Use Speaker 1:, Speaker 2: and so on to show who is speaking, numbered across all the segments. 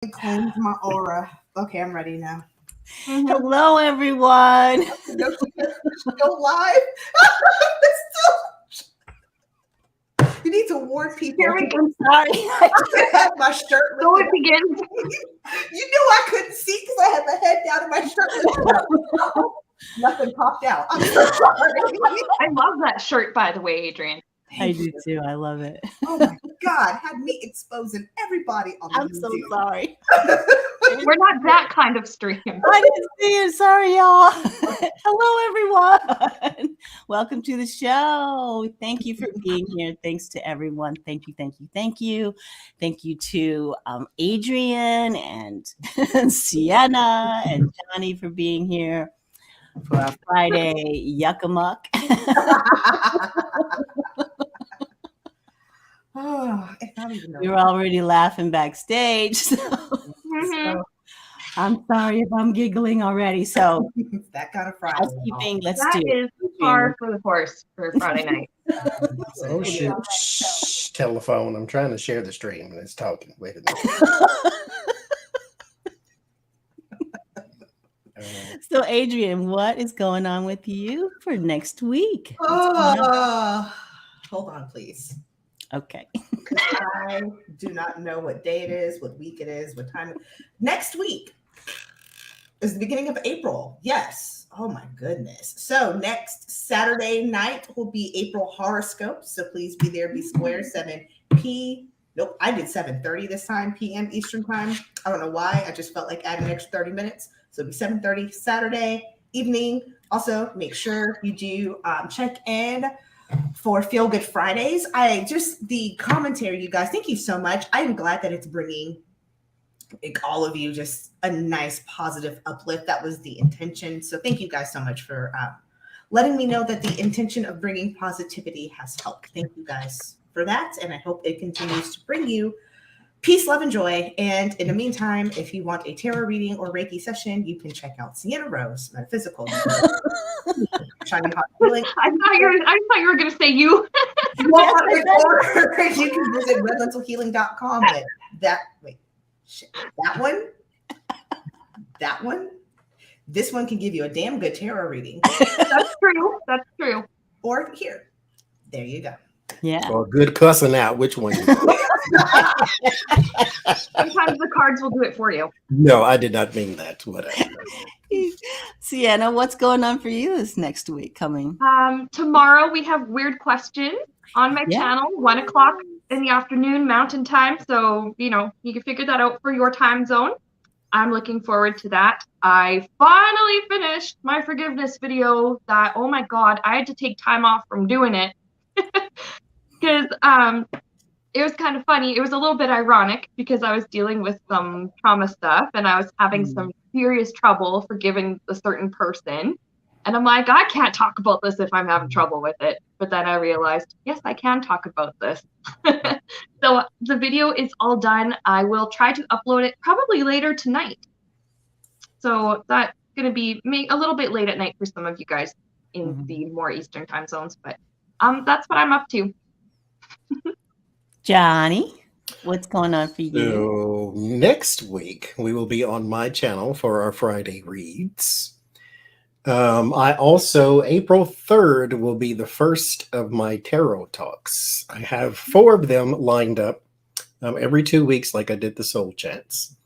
Speaker 1: It claims my aura. Okay, I'm ready now.
Speaker 2: Hello, everyone.
Speaker 1: No, go live. You need to warn people.
Speaker 2: Here we go. Sorry.
Speaker 1: I have my shirt
Speaker 3: So
Speaker 1: lifted
Speaker 3: it begins.
Speaker 1: You knew I couldn't see because I had my head down and my shirt lifted up. Nothing popped out. I'm so sorry.
Speaker 3: I love that shirt, by the way, Adrian.
Speaker 2: I do too. I love it.
Speaker 1: Oh my God, had me exposing everybody on the
Speaker 2: I'm so
Speaker 1: YouTube.
Speaker 2: sorry.
Speaker 3: We're not that kind of stream.
Speaker 2: I didn't see it. Sorry, y'all. Hello, everyone. Welcome to the show. Thank you for being here. Thanks to everyone. Thank you, thank you, thank you. Thank you to Adrian and Seanna and Johnie for being here for our Friday Yuckamuck.
Speaker 1: Oh, it's not even
Speaker 2: We were already laughing backstage. So I'm sorry if I'm giggling already. So
Speaker 1: that kind of Friday.
Speaker 2: housekeeping, let's
Speaker 3: That
Speaker 2: do it.
Speaker 3: is par for the course for Friday night.
Speaker 4: Oh shoot! Shh, telephone. I'm trying to share the stream and it's talking. Wait a minute.
Speaker 2: So Adrian, what is going on with you for next week?
Speaker 1: Hold on, please.
Speaker 2: Okay.
Speaker 1: I do not know what day it is, what week it is, what time. Next week is the beginning of April. Yes. Oh my goodness. So next Saturday night will be April horoscope. So please be there, be square, 7 p. Nope, I did 7:30 this time, p.m. Eastern time. I don't know why. I just felt like adding an extra 30 minutes. So it'll be 7:30 Saturday evening. Also, make sure you do check in for Feel Good Fridays. The commentary, you guys, thank you so much. I'm glad that it's bringing all of you just a nice positive uplift. That was the intention. So thank you guys so much for letting me know that the intention of bringing positivity has helped. Thank you guys for that. And I hope it continues to bring you peace, love, and joy. And in the meantime, if you want a tarot reading or Reiki session, you can check out Sienna Rose, Metaphysical. Shining Hot Healing.
Speaker 3: I thought you were going to say you.
Speaker 1: Or you can visit redlentilhealing.com. But that one, this one can give you a damn good tarot reading.
Speaker 3: That's true. That's true.
Speaker 1: Or here, there you go.
Speaker 2: Yeah.
Speaker 4: Or good cussing out. Which one?
Speaker 3: Sometimes the cards will do it for you.
Speaker 4: No, I did not mean that. Whatever.
Speaker 2: Sienna, what's going on for you this next week coming?
Speaker 3: Tomorrow we have Weird Question on my channel, 1:00 in the afternoon Mountain Time. So, you can figure that out for your time zone. I'm looking forward to that. I finally finished my forgiveness video that, oh my God, I had to take time off from doing it. Because it was kind of funny. It was a little bit ironic because I was dealing with some trauma stuff and I was having some serious trouble forgiving a certain person. And I'm like, I can't talk about this if I'm having trouble with it. But then I realized, yes, I can talk about this. So the video is all done. I will try to upload it probably later tonight. So that's going to be a little bit late at night for some of you guys in the more Eastern time zones. But that's what I'm up to.
Speaker 2: Johnie, what's going on for you?
Speaker 4: So next week we will be on my channel for our Friday reads. I also, April 3rd will be the first of my tarot talks. I have 4 of them lined up every 2 weeks, like I did the soul chats.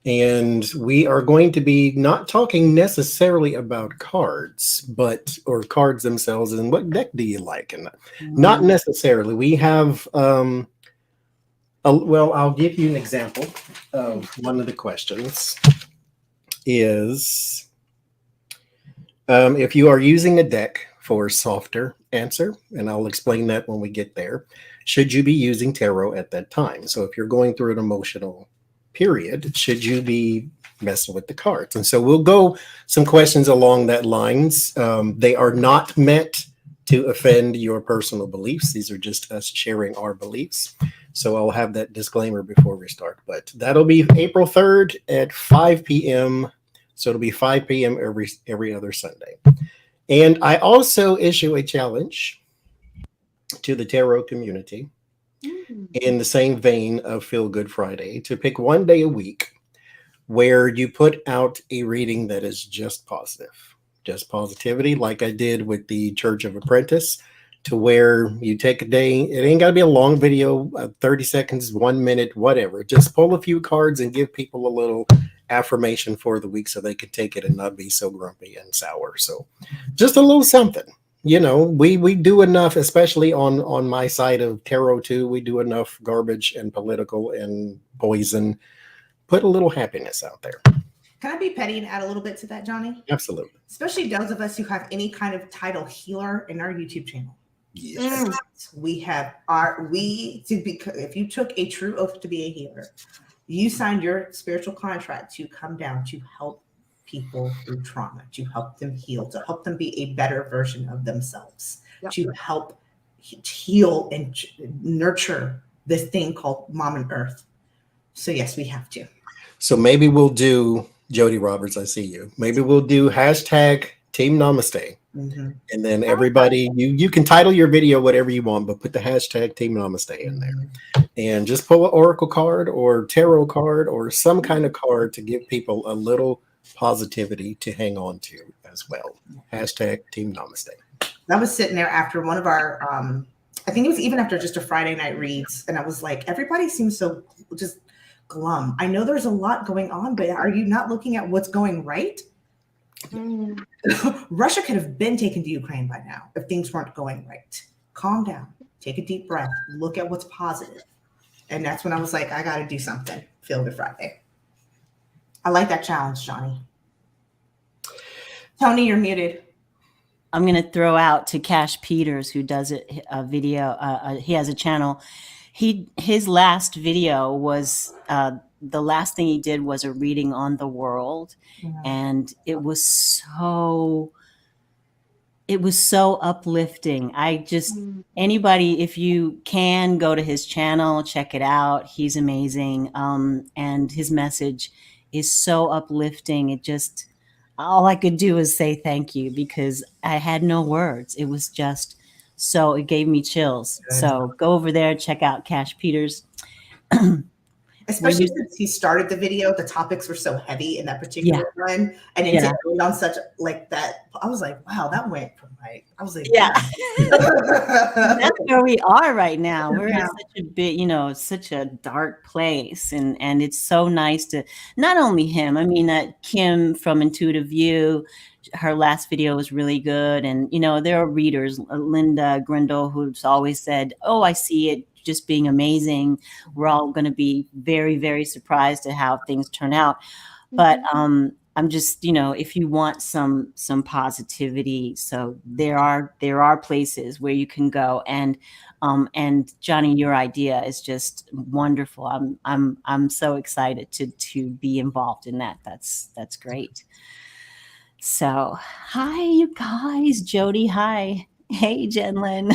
Speaker 4: And we are going to be not talking necessarily about cards, or cards themselves and what deck do you like? And not necessarily. We have, I'll give you an example of one of the questions is, if you are using a deck for softer answer, and I'll explain that when we get there, should you be using tarot at that time? So if you're going through an emotional period, should you be messing with the cards? And so we'll go some questions along that lines. They are not meant to offend your personal beliefs. These are just us sharing our beliefs. So I'll have that disclaimer before we start. But that'll be April 3rd at 5 p.m. So it'll be 5 p.m. every other Sunday. And I also issue a challenge to the tarot community in the same vein of Feel Good Friday to pick one day a week where you put out a reading that is just positive, just positivity, like I did with the Church of Apprentice, to where you take a day. It ain't got to be a long video, 30 seconds, 1 minute, whatever. Just pull a few cards and give people a little affirmation for the week so they can take it and not be so grumpy and sour. So just a little something. You know, we do enough, especially on my side of tarot too. We do enough garbage and political and poison. Put a little happiness out there.
Speaker 1: Can I be petty and add a little bit to that, Johnny?
Speaker 4: Absolutely.
Speaker 1: Especially those of us who have any kind of title healer in our YouTube channel.
Speaker 4: Yes.
Speaker 1: We have if you took a true oath to be a healer, you signed your spiritual contract to come down to help people through trauma, to help them heal, to help them be a better version of themselves, to help heal and nurture this thing called Mom and Earth. So yes, we have to.
Speaker 4: So maybe we'll do, Jody Roberts, I see you. Maybe we'll do hashtag Team Namaste.
Speaker 1: Mm-hmm.
Speaker 4: And then everybody, you can title your video whatever you want, but put the hashtag Team Namaste in there. And just pull an oracle card or tarot card or some kind of card to give people a little positivity to hang on to as well. Hashtag Team Namaste.
Speaker 1: I was sitting there after one of our, I think it was even after just a Friday night reads, and I was like, everybody seems so just glum. I know there's a lot going on, but are you not looking at what's going right? Russia could have been taken to Ukraine by now if things weren't going right. Calm down, take a deep breath, look at what's positive. And that's when I was like, I got to do something. Feel Good Friday. I like that challenge, Johnny. Tony, you're muted.
Speaker 2: I'm going to throw out to Cash Peters, who does a video. He has a channel. His last video was the last thing he did was a reading on the world, and it was so uplifting. I just anybody, if you can, go to his channel, check it out. He's amazing, and his message is so uplifting. It just, all I could do is say thank you, because I had no words. It was just so, it gave me chills. Good. So go over there, check out Cash Peters.
Speaker 1: Especially since he started the video, the topics were so heavy in that particular one. And then to end on such like that, I was like, wow, that went from like, I was like,
Speaker 2: that's where we are right now. We're in such a bit, such a dark place. And it's so nice to, not only him, I mean, Kim from Intuitive View, her last video was really good. And, there are readers, Linda Grindle, who's always said, oh, I see it just being amazing. We're all going to be very, very surprised at how things turn out. But I'm just, if you want some positivity, so there are places where you can go. And Johnny, your idea is just wonderful. I'm so excited to be involved in that. That's great. So, hi, you guys. Jody, hi. Hey, Jenlyn.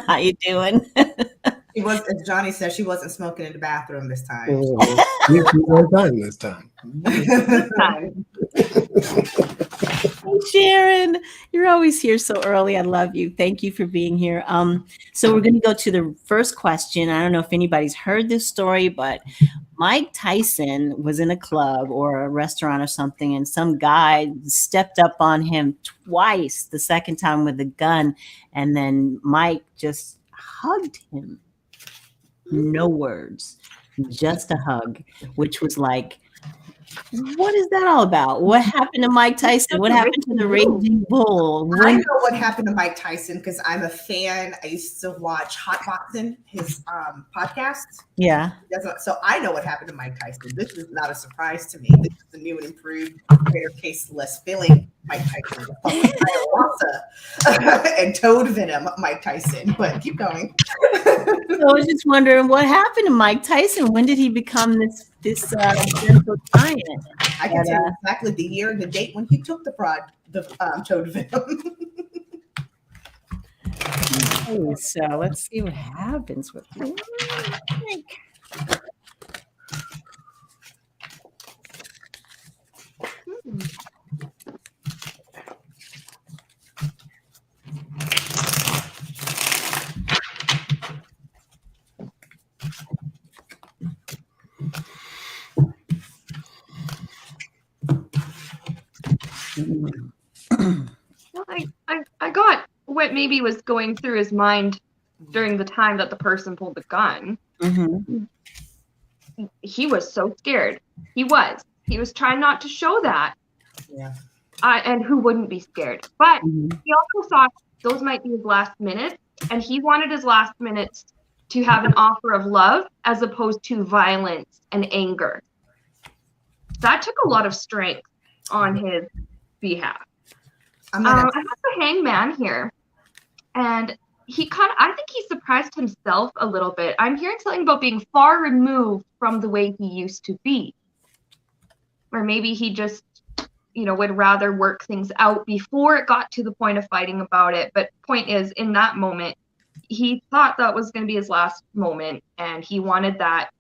Speaker 2: How you doing?
Speaker 1: She was, as Johnny said, she wasn't smoking in the bathroom this time.
Speaker 4: One time this time.
Speaker 2: Hey, Sharon, you're always here so early. I love you. Thank you for being here. So we're going to go to the first question. I don't know if anybody's heard this story, but Mike Tyson was in a club or a restaurant or something, and some guy stepped up on him twice, the second time with a gun, and then Mike just hugged him. No words, just a hug, which was like, what is that all about? What happened to Mike Tyson? What happened to the Raging Bull?
Speaker 1: I know what happened to Mike Tyson because I'm a fan. I used to watch Hotboxing, his podcast.
Speaker 2: Yeah.
Speaker 1: So I know what happened to Mike Tyson. This is not a surprise to me. This is the new and improved, greater taste, less filling Mike Tyson. Ayahuasca and toad venom Mike Tyson. But keep going.
Speaker 2: So I was just wondering what happened to Mike Tyson. When did he become this gentle giant?
Speaker 1: I can tell you exactly the year and the date when he took the toad venom.
Speaker 2: Okay, so let's see what happens with Mike.
Speaker 3: Well, I got what maybe was going through his mind during the time that the person pulled the gun.
Speaker 2: Mm-hmm.
Speaker 3: He was so scared. He was trying not to show that.
Speaker 1: Yeah.
Speaker 3: And who wouldn't be scared? But
Speaker 2: Mm-hmm.
Speaker 3: he also thought those might be his last minutes, and he wanted his last minutes to have an offer of love as opposed to violence and anger. That took a lot of strength on his behalf. I have the hangman here, and I think he surprised himself a little bit. I'm hearing something about being far removed from the way he used to be. Or maybe he just, would rather work things out before it got to the point of fighting about it. But point is, in that moment, he thought that was going to be his last moment, and he wanted that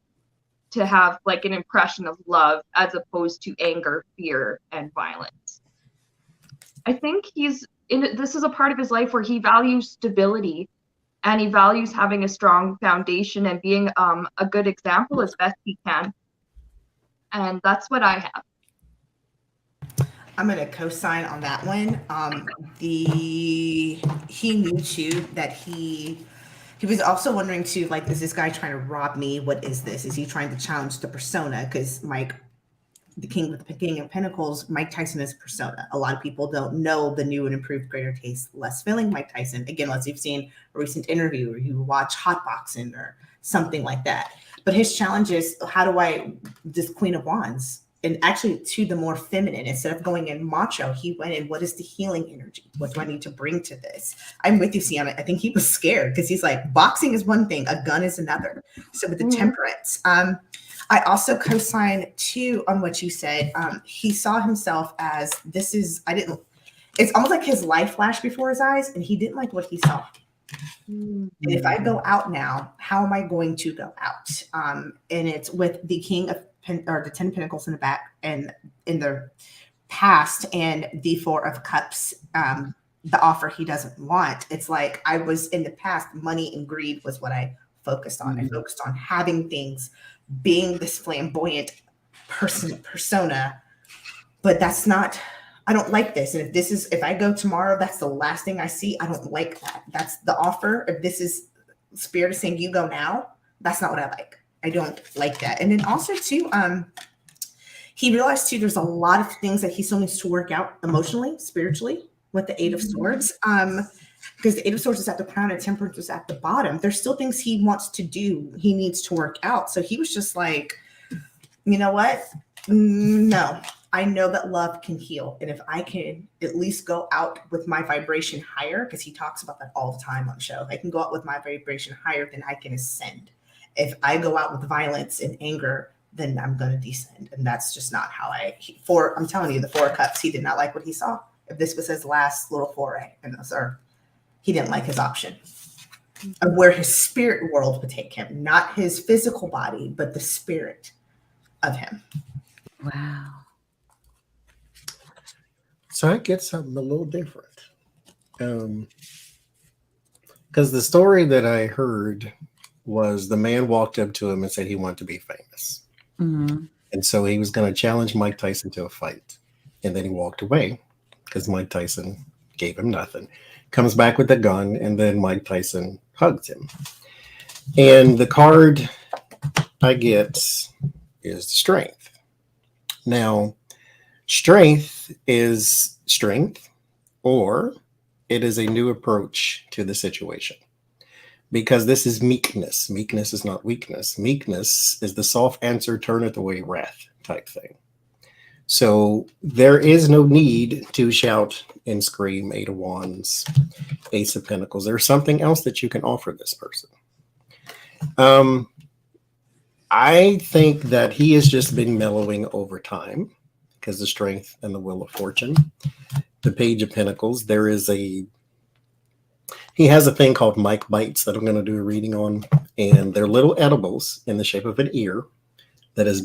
Speaker 3: to have like an impression of love as opposed to anger, fear, and violence. I think this is a part of his life where he values stability, and he values having a strong foundation and being a good example as best he can. And that's what I have.
Speaker 1: I'm going to co-sign on that one. He knew too that he was also wondering too, like, is this guy trying to rob me? What is this? Is he trying to challenge the persona? Because Mike, the King of Pentacles, Mike Tyson is a persona. A lot of people don't know the new and improved Greater Taste, Less Filling Mike Tyson. Again, unless you've seen a recent interview or you watch Hotboxing or something like that. But his challenge is, how do I, this Queen of Wands, and actually to the more feminine, instead of going in macho, he went in, what is the healing energy? What do I need to bring to this? I'm with you, Seanna. I think he was scared because he's like, boxing is one thing, a gun is another. So with the temperance, I also co-sign too on what you said. He saw himself as it's almost like his life flashed before his eyes and he didn't like what he saw. And if I go out now, how am I going to go out? And it's with the the 10 Pentacles in the back and in the past and the 4 of Cups, the offer he doesn't want. It's like I was in the past, money and greed was what I focused on. I focused on having things, being this flamboyant persona, but that's not, I don't like this. And if I go tomorrow, that's the last thing I see. I don't like that. That's the offer. If this is Spirit is saying you go now, that's not what I like. I don't like that. And then also too, he realized too, there's a lot of things that he still needs to work out emotionally, spiritually with the 8 of Swords. Because the 8 of Swords is at the crown and Temperance is at the bottom. There's still things he wants to do. He needs to work out. So he was just like, you know what? No, I know that love can heal. And if I can at least go out with my vibration higher, because he talks about that all the time on the show. If I can go out with my vibration higher, then I can ascend. If I go out with violence and anger, then I'm going to descend. And that's just not how I'm telling you, the 4 of Cups, he did not like what he saw. If this was his last little foray in this earth, he didn't like his option of where his spirit world would take him, not his physical body, but the spirit of him.
Speaker 2: Wow.
Speaker 4: So I get something a little different. Because the story that I heard was the man walked up to him and said he wanted to be famous.
Speaker 2: Mm-hmm.
Speaker 4: And so he was going to challenge Mike Tyson to a fight. And then he walked away because Mike Tyson gave him nothing. Comes back with a gun, and then Mike Tyson hugs him. And the card I get is strength. Now, strength is strength, or it is a new approach to the situation. Because this is meekness. Meekness is not weakness. Meekness is the soft answer, turneth away wrath type thing. So there is no need to shout and scream 8 of Wands, Ace of Pentacles. There's something else that you can offer this person. I think that he has just been mellowing over time because the Strength and the Wheel of Fortune. The Page of Pentacles, he has a thing called Mike Bites that I'm going to do a reading on, and they're little edibles in the shape of an ear that has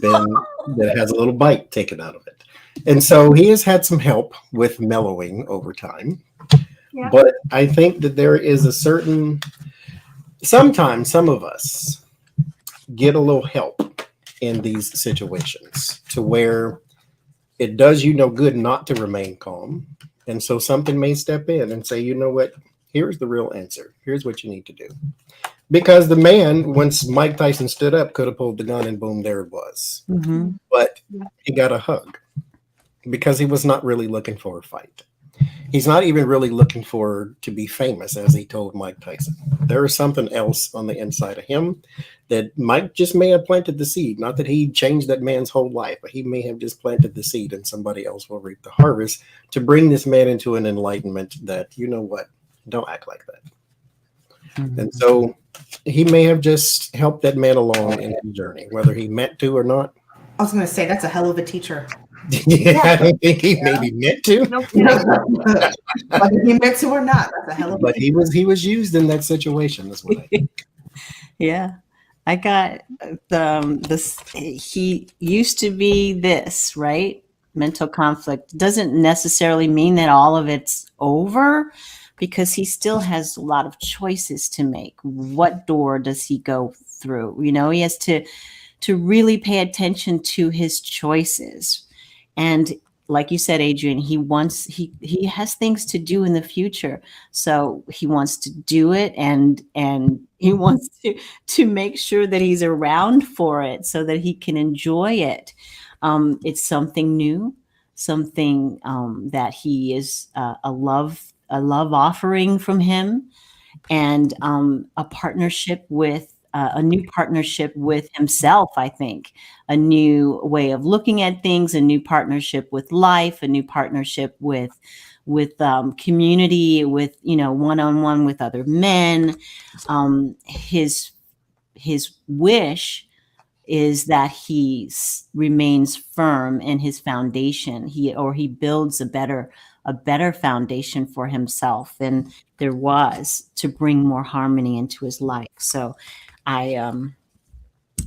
Speaker 4: a little bite taken out of it. And so he has had some help with mellowing over time. Yeah. But I think that there is sometimes some of us get a little help in these situations to where it does you no good not to remain calm. And so something may step in and say, you know what? Here's the real answer. Here's what you need to do. Because the man, once Mike Tyson stood up, could have pulled the gun and boom, there it was.
Speaker 2: Mm-hmm.
Speaker 4: But he got a hug because he was not really looking for a fight. He's not even really looking for to be famous, as he told Mike Tyson. There is something else on the inside of him that Mike just may have planted the seed. Not that he changed that man's whole life, but he may have just planted the seed and somebody else will reap the harvest to bring this man into an enlightenment that, you know what, don't act like that. Mm-hmm. And so he may have just helped that man along in his journey, whether he meant to or not.
Speaker 1: I was going to say, that's a hell of a teacher.
Speaker 4: Yeah, I don't think he maybe meant to.
Speaker 1: No, whether he meant to or not, that's a hell of a
Speaker 4: but teacher. he was used in that situation. That's what I think.
Speaker 2: Yeah. I got this. He used to be this, right? Mental conflict doesn't necessarily mean that all of it's over, because he still has a lot of choices to make. What door does he go through? You know, he has to really pay attention to his choices. And like you said, Adrian, he has things to do in the future. So he wants to do it, and he wants to make sure that he's around for it so that he can enjoy it. It's something new, something that he is a love offering from him, and a partnership with a new partnership with himself. I think a new way of looking at things, a new partnership with life, a new partnership with community, with, you know, one-on-one with other men. His wish is that he remains firm in his foundation. He builds a better foundation for himself than there was, to bring more harmony into his life. So I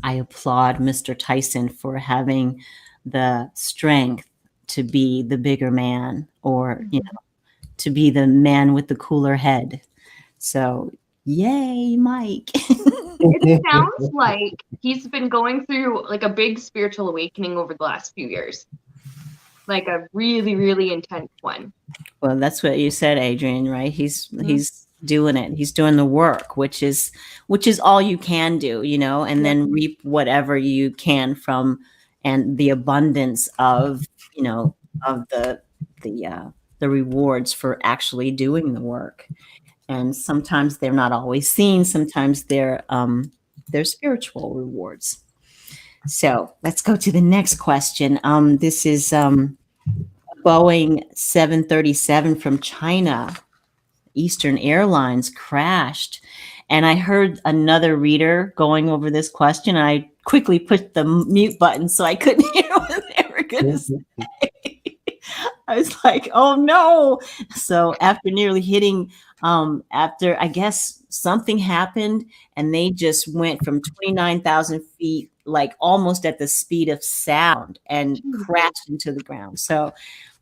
Speaker 2: applaud Mr. Tyson for having the strength to be the bigger man, or, you know, to be the man with the cooler head. So yay, Mike.
Speaker 3: It sounds like he's been going through like a big spiritual awakening over the last few years. Like a really, really intense one.
Speaker 2: Well, that's what you said, Adrian, right? He's doing it. He's doing the work, which is all you can do, you know, and then reap whatever you can from, and the abundance of, you know, of the rewards for actually doing the work. And sometimes they're not always seen. Sometimes they're spiritual rewards. So let's go to the next question. This is Boeing 737 from China. Eastern Airlines crashed. And I heard another reader going over this question. I quickly put the mute button so I couldn't hear what they were going to say. I was like, oh no. So after nearly hitting, after I guess something happened, and they just went from 29,000 feet, like almost at the speed of sound, and crashed into the ground. So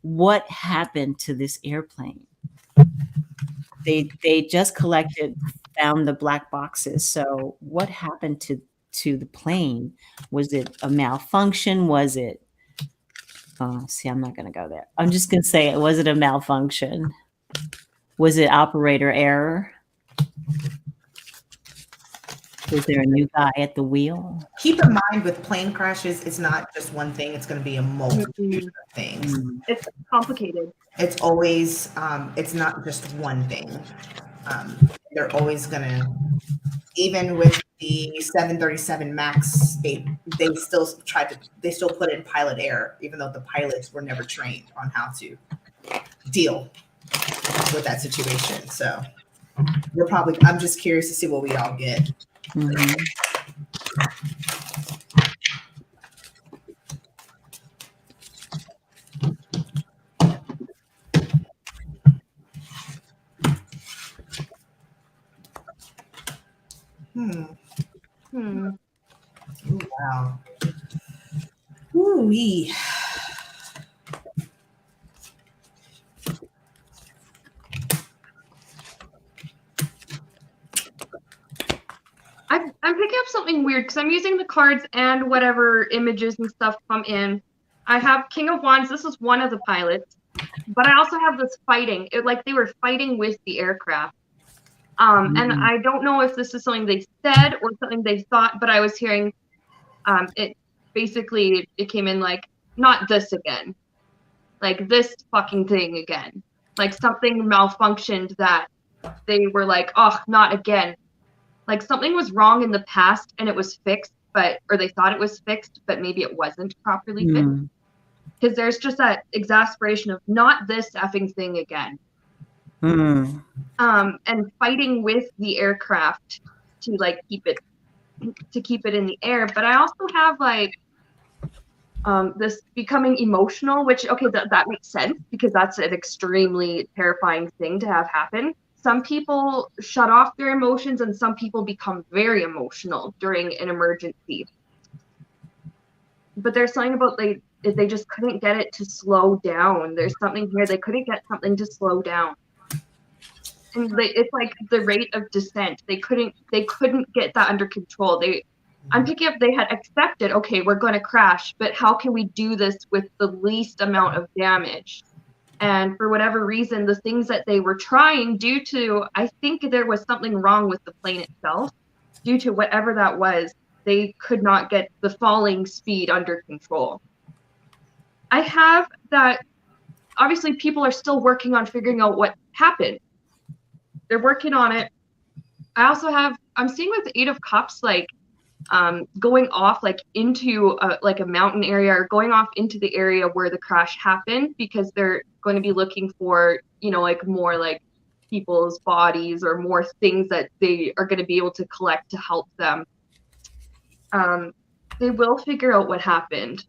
Speaker 2: what happened to this airplane? They just found the black boxes. So what happened to the plane? Was it a malfunction? Was it, I'm not going to go there. I'm just going to say, was it a malfunction? Was it operator error? Was there a new guy at the wheel?
Speaker 1: Keep in mind, with plane crashes, it's not just one thing. It's going to be a multitude of things.
Speaker 3: It's complicated.
Speaker 1: It's always, it's not just one thing. They're always going to, even with the 737 MAX, they still put in pilot error, even though the pilots were never trained on how to deal with that situation. So I'm just curious to see what we all get.
Speaker 2: Mm-hmm.
Speaker 1: Ooh, wow. Ooh-wee.
Speaker 3: I'm picking up something weird because I'm using the cards and whatever images and stuff come in. I have King of Wands. This is one of the pilots, but I also have this fighting. Like they were fighting with the aircraft. And I don't know if this is something they said or something they thought, but I was hearing it basically, it came in like, not this again. Like this fucking thing again. Like something malfunctioned that they were like, oh, not again. Like something was wrong in the past and it was fixed, or they thought it was fixed, but maybe it wasn't properly fixed. Because there's just that exasperation of not this effing thing again. And fighting with the aircraft to like keep it in the air. But I also have like this becoming emotional, which okay, that makes sense because that's an extremely terrifying thing to have happen. Some people shut off their emotions and some people become very emotional during an emergency. But there's something about they just couldn't get it to slow down. There's something here, they couldn't get something to slow down. And it's like the rate of descent. They couldn't get that under control. I'm picking up they had accepted, okay, we're going to crash, but how can we do this with the least amount of damage? And for whatever reason, the things that they were trying due to, I think there was something wrong with the plane itself, due to whatever that was, they could not get the falling speed under control. I have that, obviously people are still working on figuring out what happened. They're working on it. I also have, I'm seeing with the Eight of Cups, like going off like into a mountain area or going off into the area where the crash happened, because they're going to be looking for, like more like people's bodies or more things that they are going to be able to collect to help them. They will figure out what happened.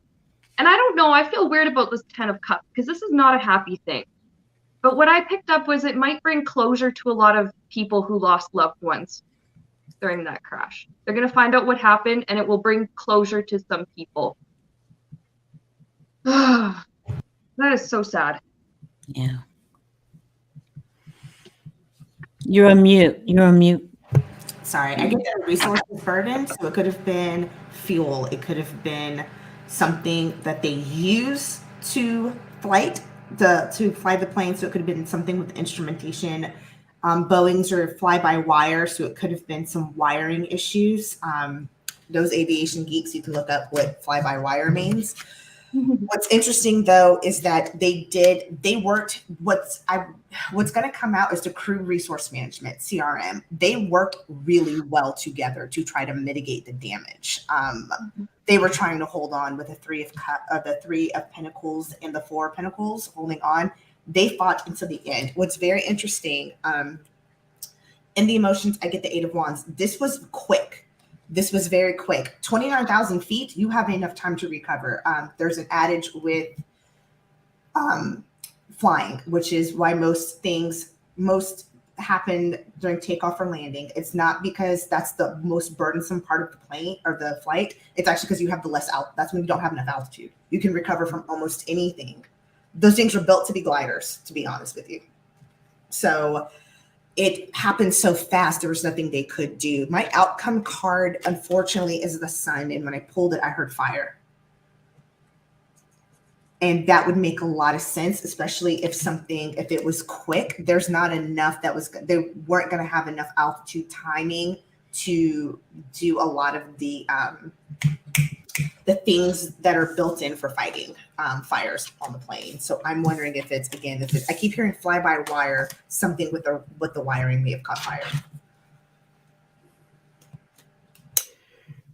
Speaker 3: And I don't know, I feel weird about this 10 of Cups because this is not a happy thing. But what I picked up was it might bring closure to a lot of people who lost loved ones during that crash. They're going to find out what happened and it will bring closure to some people. That is so sad.
Speaker 2: Yeah. You're on mute.
Speaker 1: Sorry, I get that resources burden, so it could have been fuel. It could have been something that they use to fly the plane. So it could have been something with instrumentation. Boeings are fly-by-wire, so it could have been some wiring issues. Those aviation geeks, you can look up what fly-by-wire means. What's interesting though is that they worked. What's going to come out is the crew resource management, CRM. They worked really well together to try to mitigate the damage. They were trying to hold on with the Three of Pentacles and the Four of Pentacles, holding on. They fought until the end. What's very interesting, in the emotions, I get the Eight of Wands. This was quick. This was very quick. 29,000 feet, you have enough time to recover. There's an adage with flying, which is why most happen during takeoff or landing. It's not because that's the most burdensome part of the plane or the flight. It's actually because you have the less out. That's when you don't have enough altitude. You can recover from almost anything. Those things were built to be gliders, to be honest with you. So it happened so fast, there was nothing they could do. My outcome card, unfortunately, is the Sun. And when I pulled it, I heard fire. And that would make a lot of sense, especially if it was quick. There's not enough they weren't going to have enough altitude timing to do a lot of the things that are built in for fighting fires on the plane. So I'm wondering if I keep hearing fly by wire, something with the wiring may have caught fire.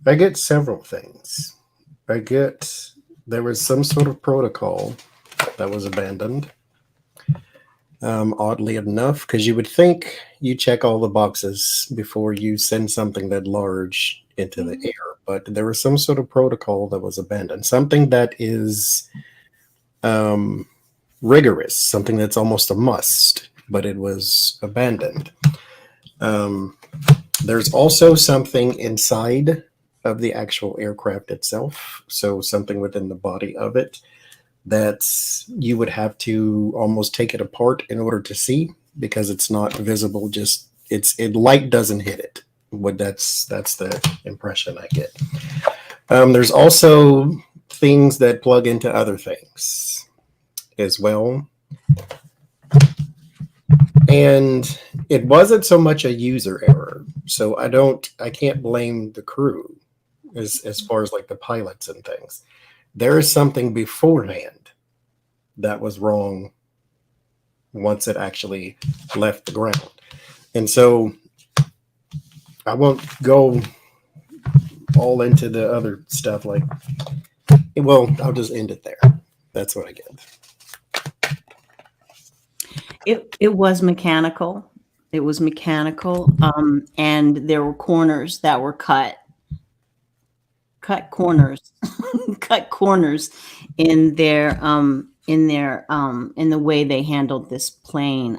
Speaker 4: I get several things. There was some sort of protocol that was abandoned. Oddly enough, because you would think you check all the boxes before you send something that large into the air, but there was some sort of protocol that was abandoned. Something that is rigorous, something that's almost a must, but it was abandoned. There's also something inside of the actual aircraft itself, so something within the body of it that you would have to almost take it apart in order to see, because it's not visible. Just light doesn't hit it. That's the impression I get. There's also things that plug into other things as well. And it wasn't so much a user error. So I can't blame the crew as far as like the pilots and things. There is something beforehand that was wrong once it actually left the ground. And so I won't go all into the other stuff like, well, I'll just end it there. That's what I get.
Speaker 2: It was mechanical. It was mechanical. And there were corners that were cut corners, cut corners in their in the way they handled this plane.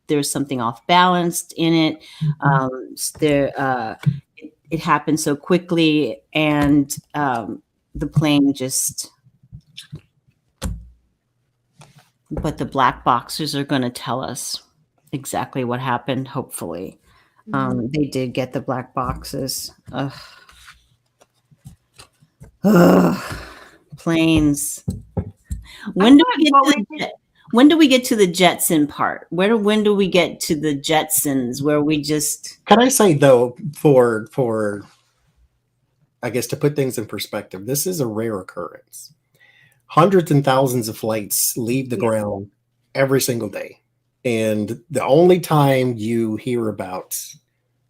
Speaker 2: There's something off balanced in it. It happened so quickly, and the plane just. But the black boxers are going to tell us exactly what happened. Hopefully, they did get the black boxes. Planes. When do we get to the Jetson part? When do we get to the Jetsons where we just?
Speaker 4: Can I say though, for I guess to put things in perspective, this is a rare occurrence. Hundreds and thousands of flights leave the ground every single day. And the only time you hear about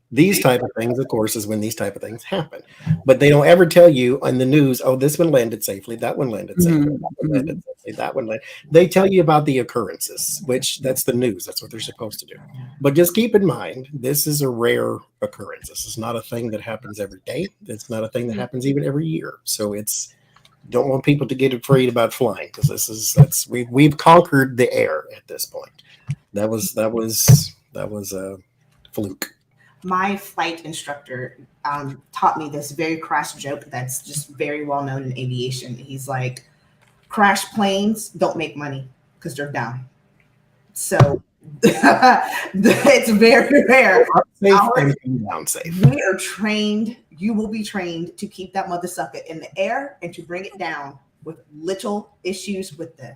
Speaker 4: these type of things, of course, is when these type of things happen. But they don't ever tell you on the news, oh, this one landed safely, that one landed safely, that one landed safely, that one landed. They tell you about the occurrences, which that's the news. That's what they're supposed to do. But just keep in mind, this is a rare occurrence. This is not a thing that happens every day. It's not a thing that happens even every year. So don't want people to get afraid about flying, because we've conquered the air at this point. That was a fluke.
Speaker 1: My flight instructor taught me this very crass joke that's just very well known in aviation. He's like, crash planes don't make money because they're down. So it's very rare.
Speaker 4: Down safe.
Speaker 1: We are trained. You will be trained to keep that mother sucker in the air and to bring it down with little issues with the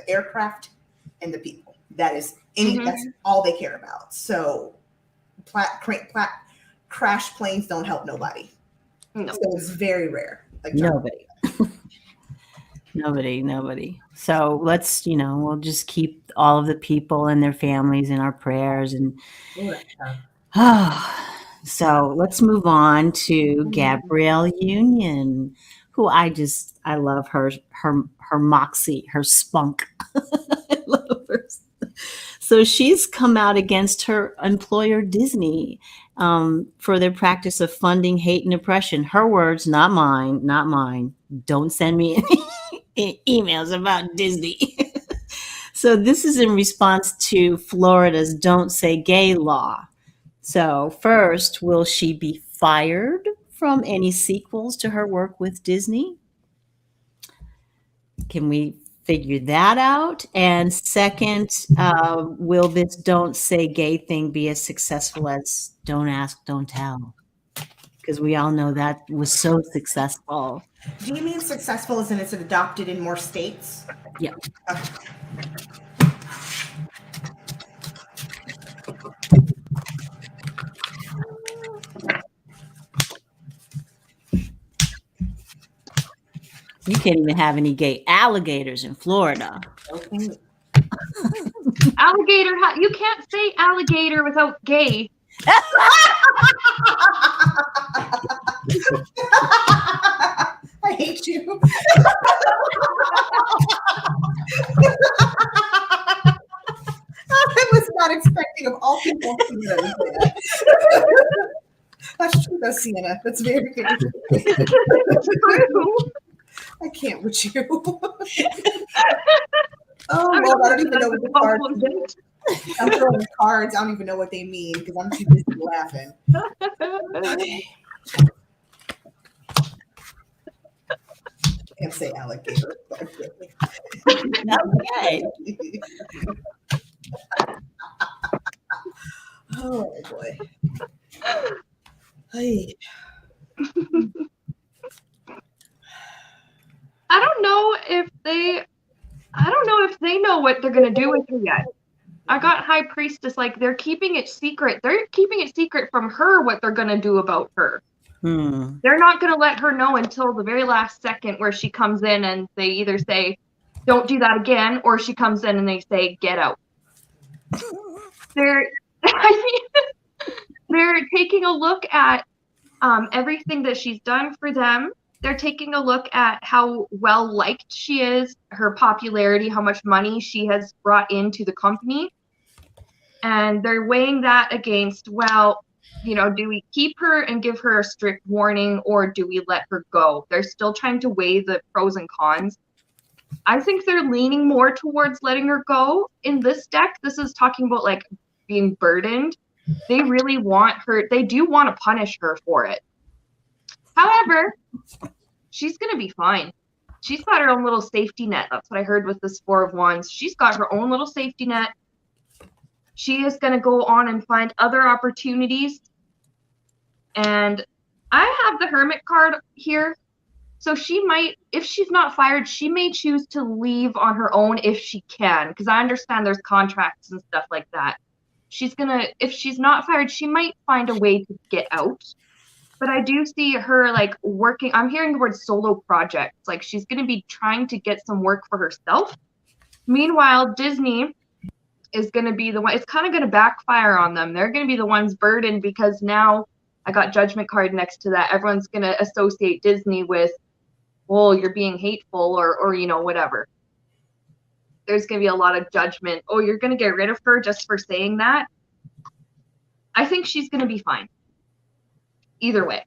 Speaker 1: aircraft and the people. That is that's all they care about. So crash planes don't help nobody. No. So it's very rare. Like
Speaker 2: Nobody. So let's, we'll just keep all of the people and their families in our prayers. And so let's move on to Gabrielle Union, who I love her moxie, her spunk. I love her. So she's come out against her employer, Disney, for their practice of funding hate and oppression. Her words, not mine. Don't send me any emails about Disney. So this is in response to Florida's Don't Say Gay law. So first, will she be fired from any sequels to her work with Disney? Can we figure that out? And second, will this Don't Say Gay thing be as successful as Don't Ask, Don't Tell? Because we all know that was so successful.
Speaker 1: Do you mean successful as in it's adopted in more states?
Speaker 2: Yeah.
Speaker 1: Okay.
Speaker 2: You can't even have any gay alligators in Florida.
Speaker 1: Okay.
Speaker 3: Alligator, you can't say alligator without gay.
Speaker 1: I hate you. I was not expecting of all people to do that. That's true, though, Seanna. That's very good. I can't with you. Oh, Lord, I don't even know what the cards mean. I'm throwing cards. I don't even know what they mean because I'm too busy laughing. Can't say alligator.
Speaker 2: Okay.
Speaker 1: Oh, boy. Hey.
Speaker 3: I don't know if they know what they're going to do with her yet. I got High Priestess, like, they're keeping it secret. They're keeping it secret from her what they're going to do about her. They're not going to let her know until the very last second where she comes in and they either say, don't do that again, or she comes in and they say, get out. They're taking a look at everything that she's done for them. They're taking a look at how well liked she is, her popularity, how much money she has brought into the company. And they're weighing that against, well, you know, do we keep her and give her a strict warning, or do we let her go? They're still trying to weigh the pros and cons. I think they're leaning more towards letting her go. In this deck, this is talking about like being burdened. They really want her, they do want to punish her for it. However, she's going to be fine. She's got her own little safety net. That's what I heard with this Four of Wands. She's got her own little safety net. She is going to go on and find other opportunities. And I have the Hermit card here. So she might, if she's not fired, she may choose to leave on her own if she can. Because I understand there's contracts and stuff like that. She's going to, if she's not fired, she might find a way to get out. But I do see her like working, I'm hearing the word solo projects. Like she's going to be trying to get some work for herself. Meanwhile, Disney is going to be the one, it's kind of going to backfire on them. They're going to be the ones burdened because now I got Judgment card next to that. Everyone's going to associate Disney with, well, you're being hateful or you know, whatever. There's going to be a lot of judgment. Oh, you're going to get rid of her just for saying that? I think she's going to be fine. Either way.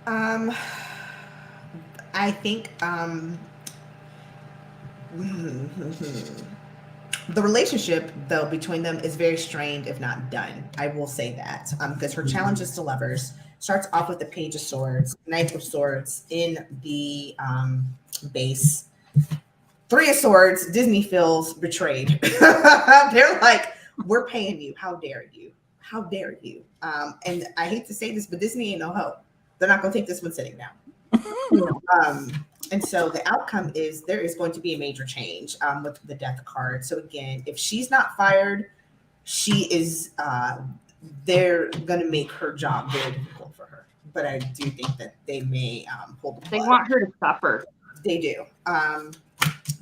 Speaker 1: I think the relationship, though, between them is very strained, if not done. I will say that because her challenges to lovers starts off with the Page of Swords, Knight of Swords in the base. Three of Swords, Disney feels betrayed. They're like, we're paying you. How dare you? How dare you? And I hate to say this, but Disney ain't no hope. They're not going to take this one sitting down. And so the outcome is there is going to be a major change with the Death card. So again, if she's not fired, she is, they're going to make her job very difficult for her. But I do think that they may pull the plug.
Speaker 3: They want her to suffer.
Speaker 1: They do.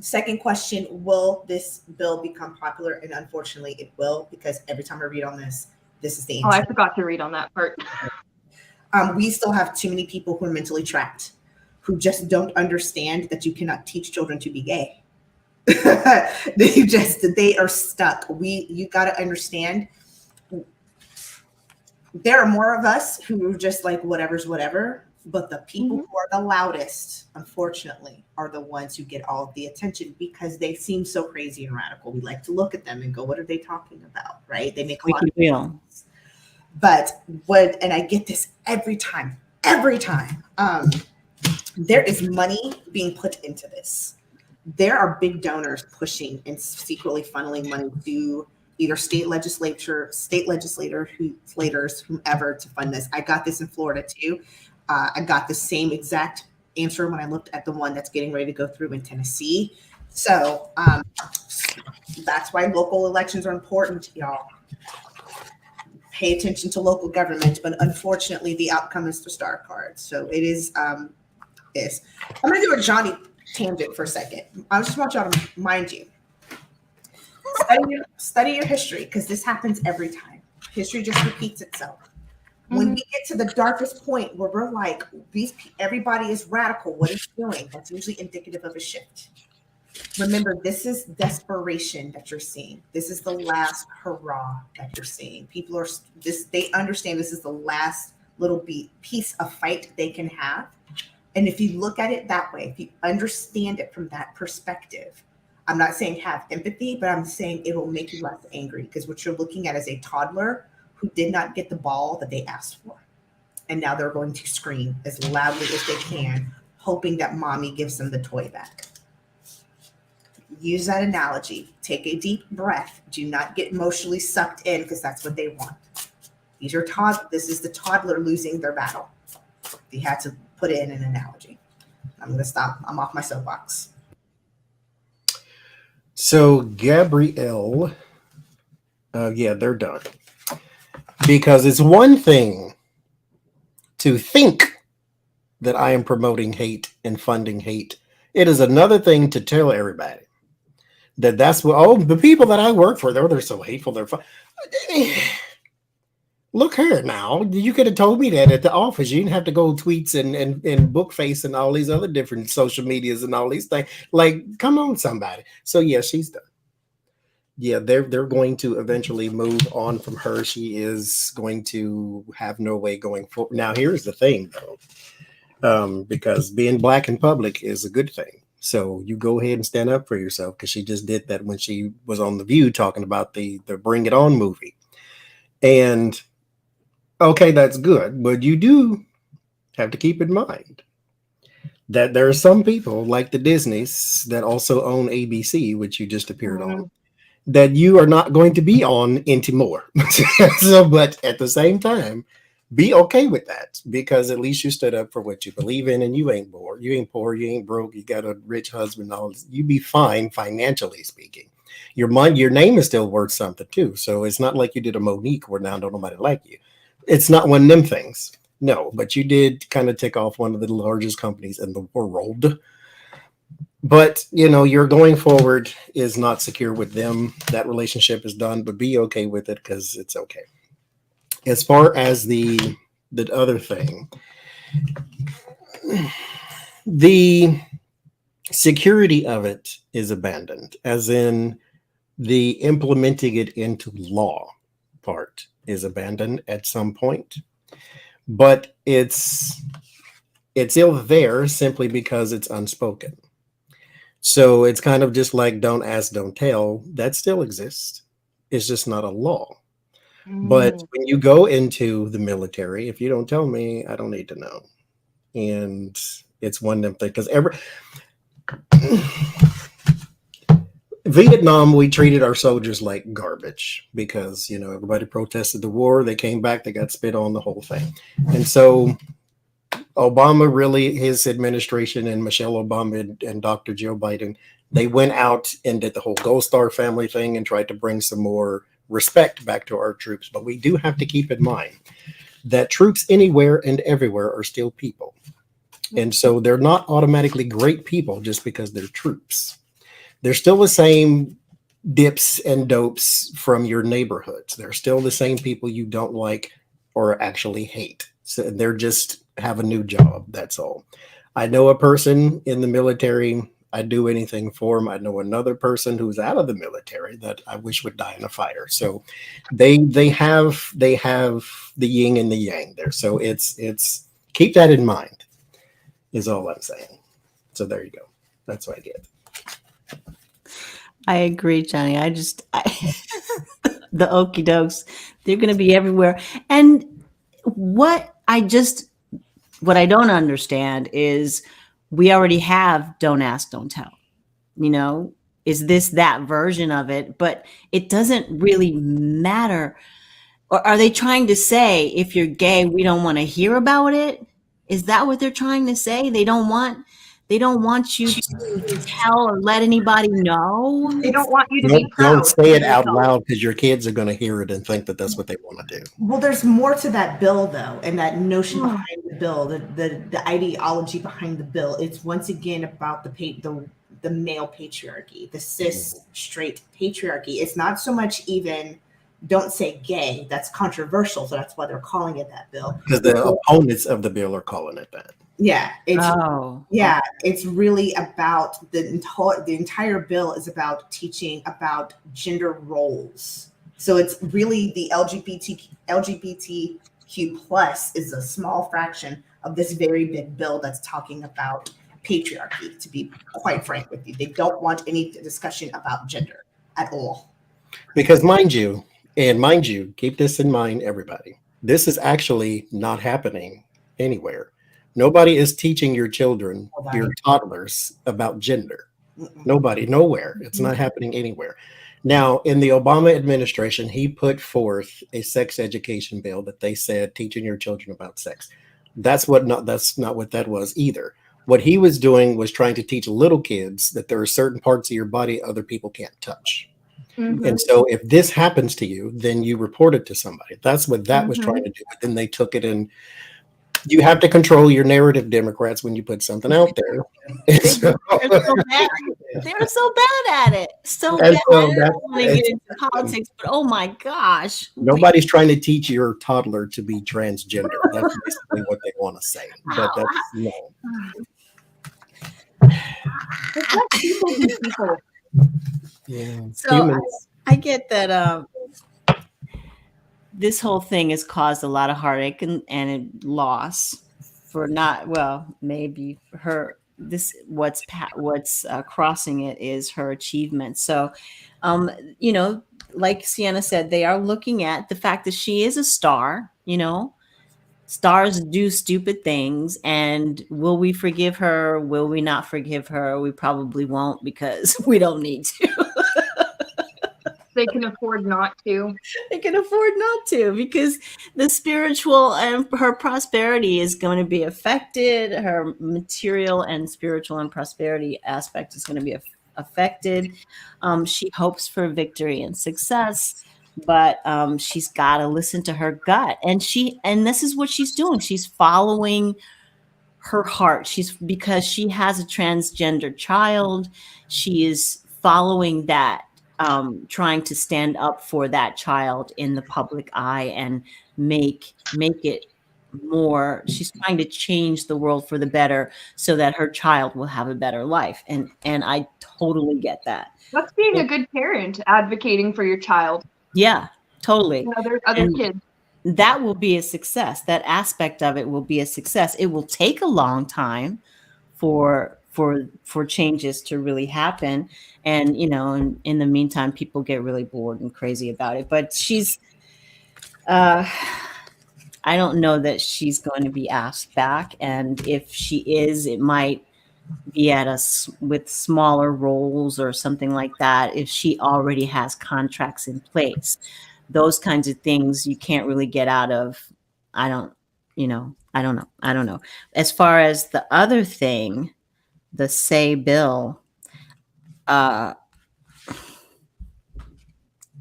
Speaker 1: Second question, will this bill become popular? And unfortunately it will, because every time I read on this, this is the answer.
Speaker 3: Oh, I forgot to read on that part.
Speaker 1: We still have too many people who are mentally trapped, who just don't understand that you cannot teach children to be gay. They are stuck. You got to understand. There are more of us who are just like, whatever's whatever. But the people who are the loudest, unfortunately, are the ones who get all of the attention because they seem so crazy and radical. We like to look at them and go, what are they talking about? Right? They make a lot of sense. But and I get this every time. There is money being put into this. There are big donors pushing and secretly funneling money to either state legislators, whomever, to fund this. I got this in Florida too. I got the same exact answer when I looked at the one that's getting ready to go through in Tennessee. So that's why local elections are important, y'all. Pay attention to local government, but unfortunately the outcome is the star card. So it is this. I'm gonna do a Johnie tangent for a second. I just want y'all to mind you. Study your history, because this happens every time. History just repeats itself. When we get to the darkest point where we're like, everybody is radical, what is doing? That's usually indicative of a shift. Remember, this is desperation that you're seeing. This is the last hurrah that you're seeing. People are they understand this is the last little piece of fight they can have. And if you look at it that way, if you understand it from that perspective, I'm not saying have empathy, but I'm saying it will make you less angry, because what you're looking at is a toddler who did not get the ball that they asked for. And now they're going to scream as loudly as they can, hoping that mommy gives them the toy back. Use that analogy. Take a deep breath. Do not get emotionally sucked in, because that's what they want. This is the toddler losing their battle. You had to put in an analogy. I'm gonna stop. I'm off my soapbox.
Speaker 4: So Gabrielle, yeah, they're done. Because it's one thing to think that I am promoting hate and funding hate. It is another thing to tell everybody that that's what, oh, the people that I work for, they're so hateful. They're Look here now. You could have told me that at the office. You didn't have to go tweets and Bookface and all these other different social medias and all these things. Like, come on, somebody. So yeah, she's done. Yeah, they're going to eventually move on from her. She is going to have no way going forward. Now, here's the thing, though, because being black in public is a good thing. So you go ahead and stand up for yourself, because she just did that when she was on The View talking about the Bring It On movie. And okay, that's good, but you do have to keep in mind that there are some people like the Disneys that also own ABC, which you just appeared on, that you are not going to be on anymore. So, but at the same time, be okay with that, because at least you stood up for what you believe in, and you ain't poor. You ain't poor. You ain't broke. You got a rich husband. All this. You be fine financially speaking. Your name is still worth something too. So it's not like you did a Monique where now don't nobody like you. It's not one of them things. No, but you did kind of tick off one of the largest companies in the world. But, your going forward is not secure with them. That relationship is done, but be okay with it, because it's okay. As far as the other thing, the security of it is abandoned, as in the implementing it into law part is abandoned at some point. But it's ill there simply because it's unspoken. So it's kind of just like don't ask, don't tell. That still exists. It's just not a law. But when you go into the military, if you don't tell me, I don't need to know. And it's one of them things, because Vietnam, we treated our soldiers like garbage, because, everybody protested the war. They came back, they got spit on, the whole thing. And so Obama, really, his administration, and Michelle Obama and Dr. Joe Biden, they went out and did the whole Gold Star family thing and tried to bring some more respect back to our troops. But we do have to keep in mind that troops anywhere and everywhere are still people. And so they're not automatically great people just because they're troops. They're still the same dips and dopes from your neighborhoods. They're still the same people you don't like or actually hate. So they're just have a new job. That's all. I know a person in the military. I'd do anything for him. I know another person who's out of the military that I wish would die in a fire. So they have the yin and the yang there. So it's keep that in mind is all I'm saying. So there you go. That's what I get.
Speaker 2: I agree, Johnny. The okie dokes, they're going to be everywhere. And what I don't understand is we already have don't ask, don't tell. Is this that version of it? But it doesn't really matter. Or are they trying to say, if you're gay, we don't want to hear about it? Is that what they're trying to say? They don't want you to tell or let anybody know.
Speaker 3: They don't want you to be proud.
Speaker 4: Don't say it out loud, because your kids are going to hear it and think that that's what they want to do.
Speaker 1: Well, there's more to that bill, though, and that notion behind the bill, the ideology behind the bill. It's once again about the male patriarchy, the cis straight patriarchy. It's not so much even don't say gay. That's controversial, so that's why they're calling it that bill.
Speaker 4: Because the opponents of the bill are calling it that.
Speaker 1: Yeah, it's really about the entire bill is about teaching about gender roles. So it's really the LGBTQ plus is a small fraction of this very big bill that's talking about patriarchy, to be quite frank with you. They don't want any discussion about gender at all.
Speaker 4: Because mind you, keep this in mind, everybody. This is actually not happening anywhere. Nobody is teaching your children, your toddlers, about gender. Nobody, nowhere. It's not happening anywhere. Now, in the Obama administration, he put forth a sex education bill that they said teaching your children about sex. That's not what that was either. What he was doing was trying to teach little kids that there are certain parts of your body other people can't touch.
Speaker 3: Mhm.
Speaker 4: And so if this happens to you, then you report it to somebody. That's what that was trying to do. But then they took it, and you have to control your narrative, Democrats, when you put something out there. And so,
Speaker 2: They're so bad. They're so bad at it. So
Speaker 4: And
Speaker 2: bad.
Speaker 4: so
Speaker 2: I
Speaker 4: that-
Speaker 2: don't want to get into politics, but oh my gosh.
Speaker 4: nobody's trying to teach your toddler to be transgender. That's basically what they want to say. But that's no.
Speaker 3: It's like people be people.
Speaker 4: Yeah.
Speaker 2: So
Speaker 4: Humans.
Speaker 2: I get that this whole thing has caused a lot of heartache and loss for maybe her. This what's crossing it is her achievement. So, like Seanna said, they are looking at the fact that she is a star. Stars do stupid things, and will we forgive her? Will we not forgive her? We probably won't, because we don't need to.
Speaker 3: They can afford not to.
Speaker 2: They can afford not to, because the spiritual and her prosperity is going to be affected. Her material and spiritual and prosperity aspect is going to be affected. She hopes for victory and success, but she's got to listen to her gut. And this is what she's doing. She's following her heart. Because she has a transgender child. She is following that. Trying to stand up for that child in the public eye and make it more. She's trying to change the world for the better so that her child will have a better life. And I totally get that.
Speaker 3: That's being a good parent, advocating for your child.
Speaker 2: Yeah, totally.
Speaker 3: Other kids.
Speaker 2: That will be a success. That aspect of it will be a success. It will take a long time for changes to really happen. And, in the meantime, people get really bored and crazy about it. But she's, I don't know that she's going to be asked back. And if she is, it might be with smaller roles or something like that. If she already has contracts in place, those kinds of things you can't really get out of. I don't know. As far as the other thing, the say bill,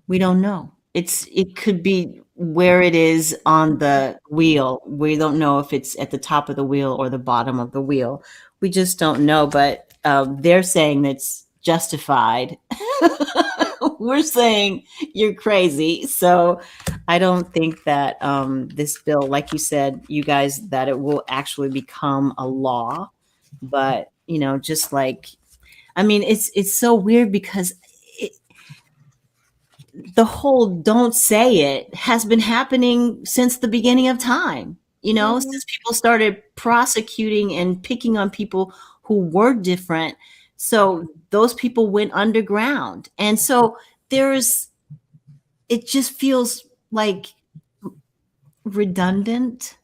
Speaker 2: we don't know. It could be where it is on the wheel. We don't know if it's at the top of the wheel or the bottom of the wheel. We just don't know. But they're saying that's justified. We're saying you're crazy. So I don't think that this bill, like you said, you guys, that it will actually become a law. But just like, it's so weird, because the whole don't say it has been happening since the beginning of time, since people started prosecuting and picking on people who were different. So those people went underground. And so it just feels like redundant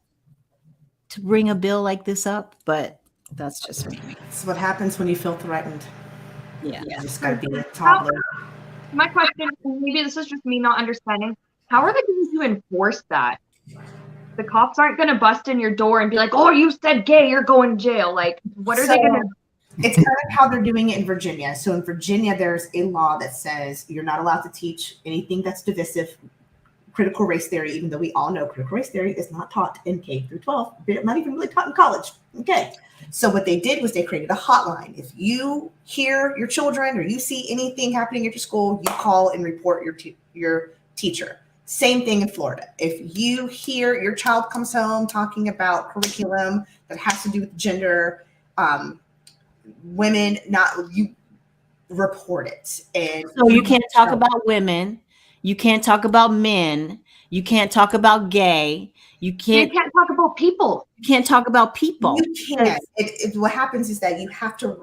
Speaker 2: to bring a bill like this up, but that's just me.
Speaker 1: It's what happens when you feel threatened.
Speaker 2: Yeah.
Speaker 1: You just got to be a toddler.
Speaker 3: My question, maybe this is just me not understanding, how are they going to enforce that? The cops aren't going to bust in your door and be like, oh, you said gay, you're going to jail. Like, what are they going to?
Speaker 1: It's kind of how they're doing it in Virginia. So in Virginia, there's a law that says you're not allowed to teach anything that's divisive, critical race theory, even though we all know critical race theory is not taught in K through 12, not even really taught in college. Okay. So what they did was they created a hotline. If you hear your children or you see anything happening at your school, you call and report your teacher. Same thing in Florida. If you hear your child comes home talking about curriculum that has to do with gender, women, you report it. And
Speaker 2: so you can't talk about women. You can't talk about men. You can't talk about gay. You can't
Speaker 3: talk about people.
Speaker 2: You can't talk about people.
Speaker 1: You can't. What happens is that you have to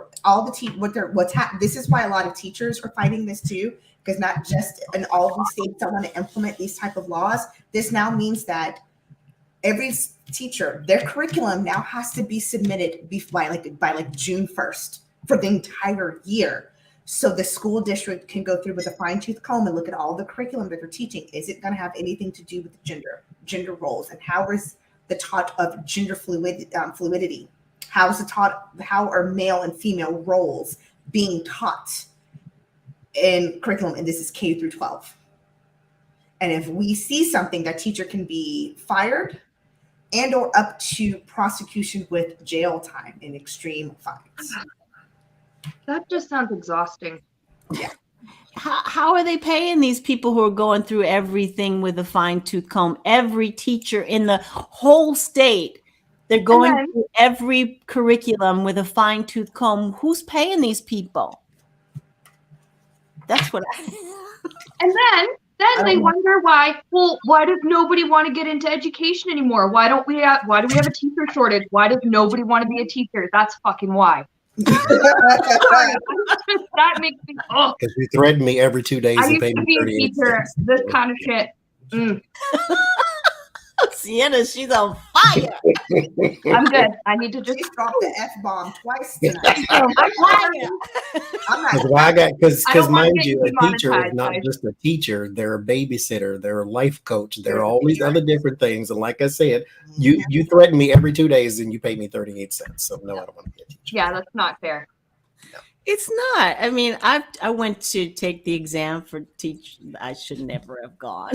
Speaker 1: this is why a lot of teachers are fighting this too, because not just in all of these states that want to implement these type of laws. This now means that every teacher, their curriculum now has to be submitted by June 1st for the entire year. So the school district can go through with a fine-tooth comb and look at all the curriculum that they're teaching. Is it going to have anything to do with gender roles? And how is the taught of gender fluidity? How are male and female roles being taught in curriculum? And this is K through 12. And if we see something, that teacher can be fired and or up to prosecution with jail time and extreme fines.
Speaker 3: That just sounds exhausting.
Speaker 1: Yeah.
Speaker 2: How are they paying these people who are going through everything with a fine-tooth comb? Every teacher in the whole state, they're going through every curriculum with a fine-tooth comb. Who's paying these people? That's what
Speaker 3: And then they wonder why. Well, why does nobody want to get into education anymore? Why do we have a teacher shortage? Why does nobody want to be a teacher? That's fucking why. That makes me
Speaker 4: because you threaten me every 2 days.
Speaker 3: I
Speaker 4: and
Speaker 3: used
Speaker 4: pay
Speaker 3: to
Speaker 4: me
Speaker 3: be a
Speaker 4: 38
Speaker 3: teacher.
Speaker 4: cents.
Speaker 3: This kind of shit.
Speaker 2: Sienna, she's on fire.
Speaker 3: I'm good. I need to just
Speaker 1: She dropped the F-bomb twice tonight. I'm not.
Speaker 4: Because
Speaker 3: I don't wanna
Speaker 4: mind
Speaker 3: get
Speaker 4: you, a teacher is
Speaker 3: demonetized,
Speaker 4: not
Speaker 3: guys.
Speaker 4: just a teacher. They're a babysitter. They're a life coach. They're all these other different things. And like I said, you threaten me every 2 days and you pay me 38 cents. So no, I don't want to be a teacher.
Speaker 3: Yeah, that's not fair.
Speaker 2: It's not. I mean, I went to take the exam for teach. I should never have gone.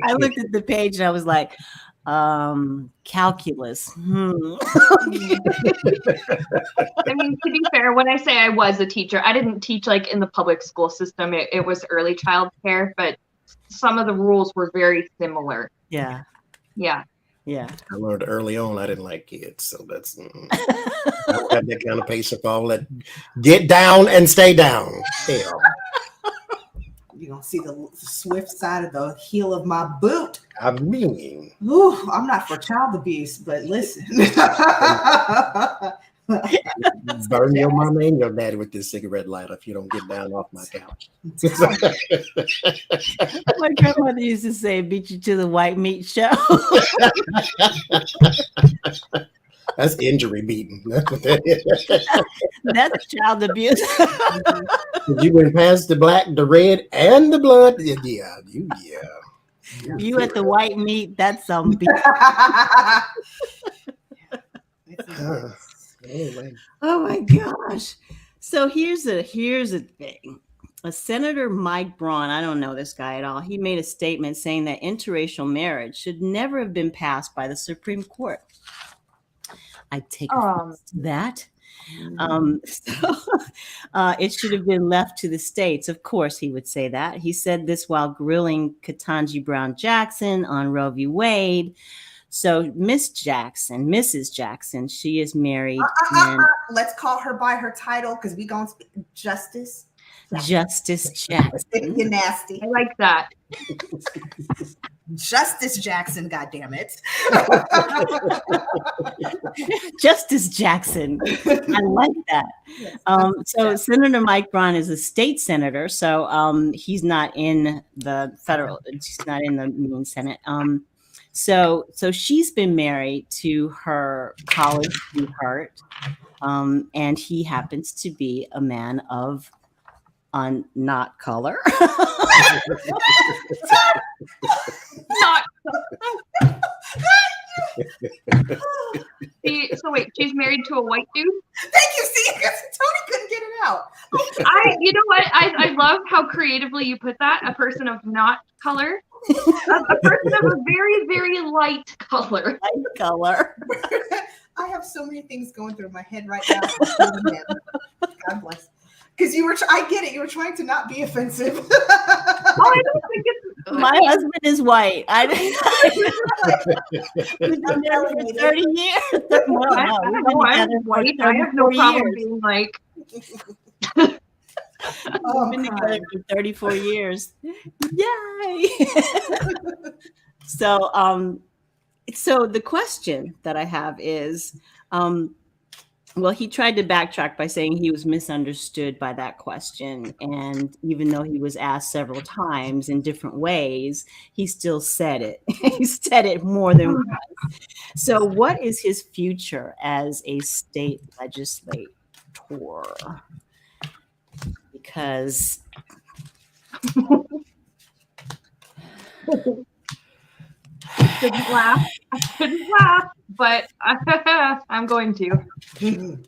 Speaker 2: I looked at the page and I was like, calculus.
Speaker 3: I mean, to be fair, when I say I was a teacher, I didn't teach like in the public school system. It was early child care, but some of the rules were very similar.
Speaker 2: Yeah.
Speaker 3: Yeah.
Speaker 2: Yeah.
Speaker 4: I learned early on I didn't like kids. So that's, I don't have that kind of patience for all that. Get down and stay down. Hell.
Speaker 1: You're going to see the swift side of the heel of my boot.
Speaker 4: I mean,
Speaker 1: Ooh, I'm not for child abuse, but listen.
Speaker 4: burn your mama and your daddy with this cigarette lighter if you don't get down off my couch.
Speaker 2: My grandmother used to say, beat you to the white meat show.
Speaker 4: That's injury beating.
Speaker 2: That's child abuse.
Speaker 4: You went past the black, the red, and the blood. Yeah.
Speaker 2: You at the white meat, that's some beat.
Speaker 4: Anyway.
Speaker 2: Oh my gosh. So here's a thing. A Senator Mike Braun, I don't know this guy at all. He made a statement saying that interracial marriage should never have been passed by the Supreme Court. I take offense to that. It should have been left to the states. Of course, he would say that. He said this while grilling Ketanji Brown Jackson on Roe v. Wade. So Mrs. Jackson, she is married.
Speaker 1: Let's call her by her title because we gonna speak Justice
Speaker 2: Jackson.
Speaker 1: You nasty.
Speaker 3: I like that.
Speaker 1: Justice Jackson, goddamn it.
Speaker 2: Justice Jackson. I like that. So Senator Mike Braun is a state senator. So he's not in the federal, he's not in the main Senate. So she's been married to her college sweetheart. And he happens to be a man of not color.
Speaker 3: Not. So wait, she's married to a white dude?
Speaker 1: Thank you. See, Tony couldn't get it out.
Speaker 3: You know what? I love how creatively you put that. A person of not color. A person of a very, very light color.
Speaker 2: Light color.
Speaker 1: I have so many things going through my head right now. God bless. Because I get it. You were trying to not be offensive.
Speaker 3: I don't think it's.
Speaker 2: My husband is white. We've been married for 30 years.
Speaker 3: I'm white. I have no problem being like.
Speaker 2: We've been together for 34 years. Yay! So the question that I have is, well, he tried to backtrack by saying he was misunderstood by that question. And even though he was asked several times in different ways, he still said it. He said it more than once. So what is his future as a state legislator? Because
Speaker 3: I shouldn't laugh. I shouldn't laugh, but I'm going to.
Speaker 1: Mm.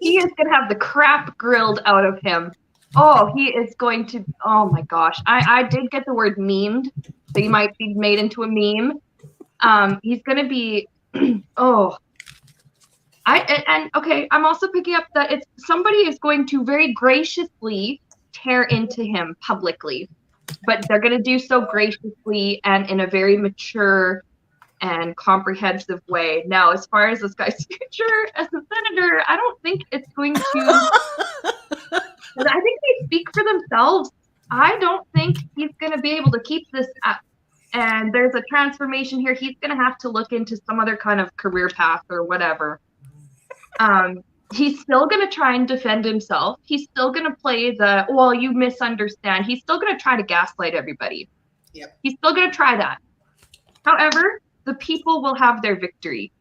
Speaker 3: He is going to have the crap grilled out of him. Oh, he is going to. Oh my gosh. I did get the word memed, so he might be made into a meme. He's going to be. Oh. Okay, I'm also picking up that it's somebody is going to very graciously tear into him publicly, but they're going to do so graciously and in a very mature and comprehensive way. Now, as far as this guy's future as a senator, I don't think it's going to. I think they speak for themselves. I don't think he's going to be able to keep this up. And there's a transformation here. He's going to have to look into some other kind of career path or whatever. He's still going to try and defend himself. He's still going to play the, well, you misunderstand. He's still going to try to gaslight everybody.
Speaker 1: Yep.
Speaker 3: He's still going to try that. However, the people will have their victory.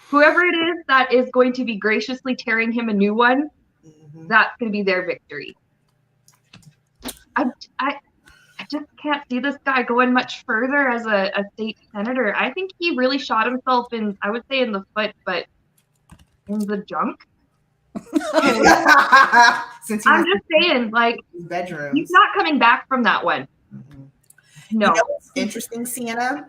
Speaker 3: Whoever it is that is going to be graciously tearing him a new one, that's going to be their victory. I just can't see this guy going much further as a state senator. I think he really shot himself in, I would say in the foot, but in the junk.
Speaker 1: Since
Speaker 3: I'm just saying, like,
Speaker 1: bedrooms.
Speaker 3: he's not coming back from that one. No.
Speaker 1: You know what's interesting, Seanna?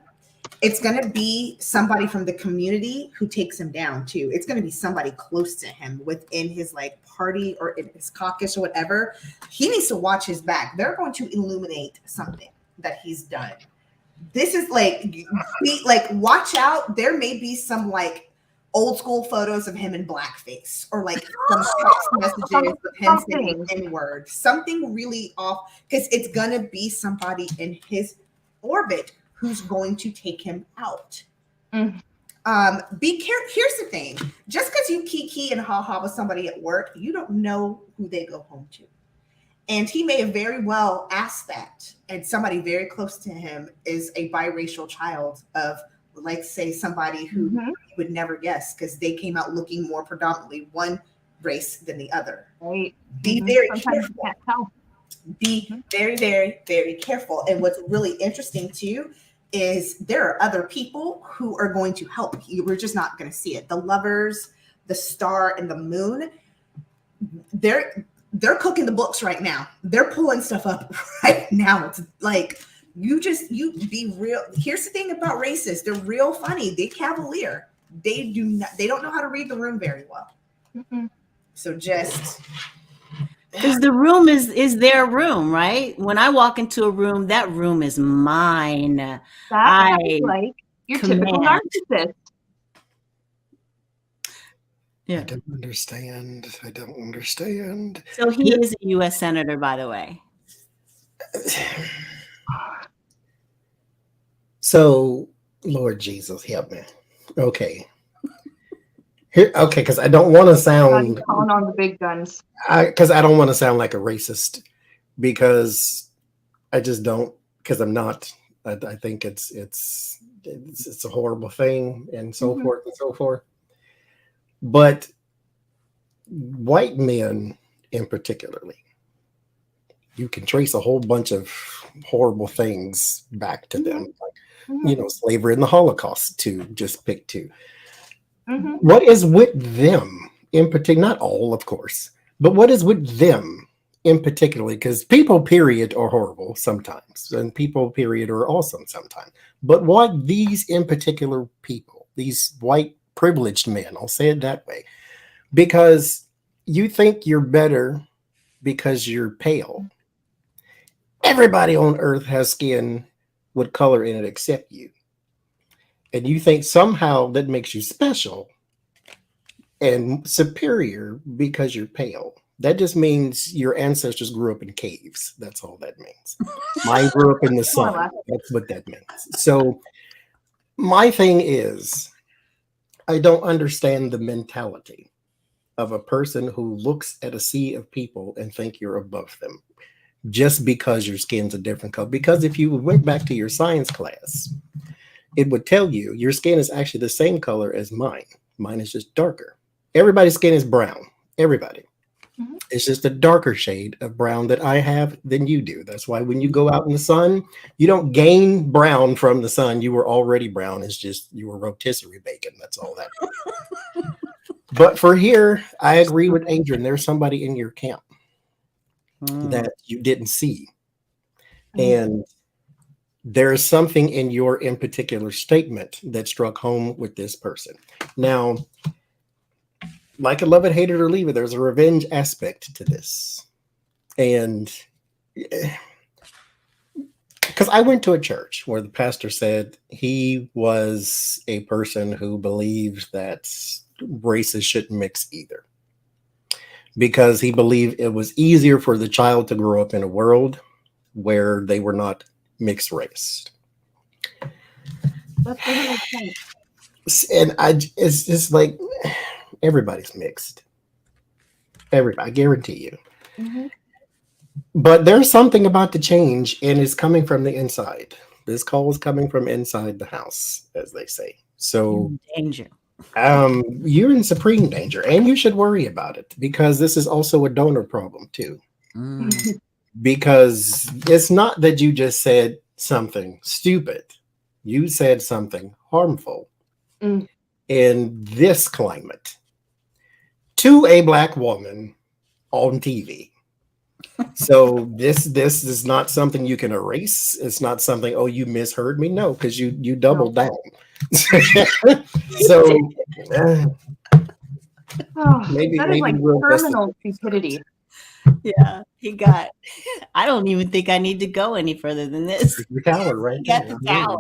Speaker 1: It's going to be somebody from the community who takes him down too. It's going to be somebody close to him within his like party or in his caucus or whatever. He needs to watch his back. They're going to illuminate something that he's done. This is like watch out. There may be some like old school photos of him in blackface or like some text messages of him saying the N-word. Something really off, because it's going to be somebody in his orbit who's going to take him out. Be careful. Here's the thing. Just because you kiki and ha-ha with somebody at work, you don't know who they go home to. And he may have very well asked that. And somebody very close to him is a biracial child of, like, say, somebody who you would never guess because they came out looking more predominantly one race than the other.
Speaker 3: Right.
Speaker 1: Be very
Speaker 3: Sometimes
Speaker 1: careful.
Speaker 3: you can't tell.
Speaker 1: Be very, very, very careful. And what's really interesting too is there are other people who are going to help you. We're just not going to see it. The lovers, the star, and the moon, they're cooking the books right now. They're pulling stuff up right now. It's like you be real. Here's the thing about racists. They're real funny. They cavalier. They don't know how to read the room very well. So just
Speaker 2: because the room is their room, right? When I walk into a room, that room is mine.
Speaker 3: That sounds like your typical narcissist.
Speaker 2: Yeah.
Speaker 4: I don't understand.
Speaker 2: So he is a U.S. senator, by the way.
Speaker 4: So, Lord Jesus, help me. Okay. Because I don't want to sound
Speaker 3: calling on the big guns.
Speaker 4: Because I don't want to sound like a racist, because I just don't. Because I'm not. I think it's a horrible thing, and so forth and so forth. But white men, in particularly, you can trace a whole bunch of horrible things back to them, like slavery and the Holocaust, to just pick two. What is with them in particular? Not all, of course, but what is with them in particular? Because people, period, are horrible sometimes, and people, period, are awesome sometimes. But why these in particular people, these white privileged men, I'll say it that way, because you think you're better because you're pale. Everybody on earth has skin with color in it except you. And you think somehow that makes you special and superior because you're pale. That just means your ancestors grew up in caves. That's all that means. Mine grew up in the sun. That's what that means. So my thing is, I don't understand the mentality of a person who looks at a sea of people and think you're above them just because your skin's a different color. Because if you went back to your science class, it would tell you your skin is actually the same color as mine. Mine is just darker. Everybody's skin is brown. Everybody.
Speaker 3: Mhm.
Speaker 4: It's just a darker shade of brown that I have than you do. That's why when you go out in the sun, you don't gain brown from the sun. You were already brown. It's just you were rotisserie bacon. That's all that. But for here, I agree with Adrian. There's somebody in your camp that you didn't see. And there's something in your in particular statement that struck home with this person. Now, like I love it, hate it, or leave it, there's a revenge aspect to this. And because I went to a church where the pastor said he was a person who believed that races shouldn't mix either, because he believed it was easier for the child to grow up in a world where they were not mixed race.
Speaker 3: That's really makes sense.
Speaker 4: And it's just like everybody's mixed. Everybody, I guarantee you.
Speaker 3: Mm-hmm.
Speaker 4: But there's something about the change, and it's coming from the inside. This call is coming from inside the house, as they say. So
Speaker 2: danger.
Speaker 4: You're in supreme danger, and you should worry about it, because this is also a donor problem too. Because it's not that you just said something stupid. You said something harmful in this climate to a Black woman on TV. So this is not something you can erase. It's not something, oh, you misheard me. No, because you doubled down. So maybe
Speaker 3: that is like
Speaker 4: we'll
Speaker 3: terminal stupidity.
Speaker 2: Yeah, he got. I don't even think I need to go any further than this.
Speaker 4: The tower, right?
Speaker 2: He got the tower.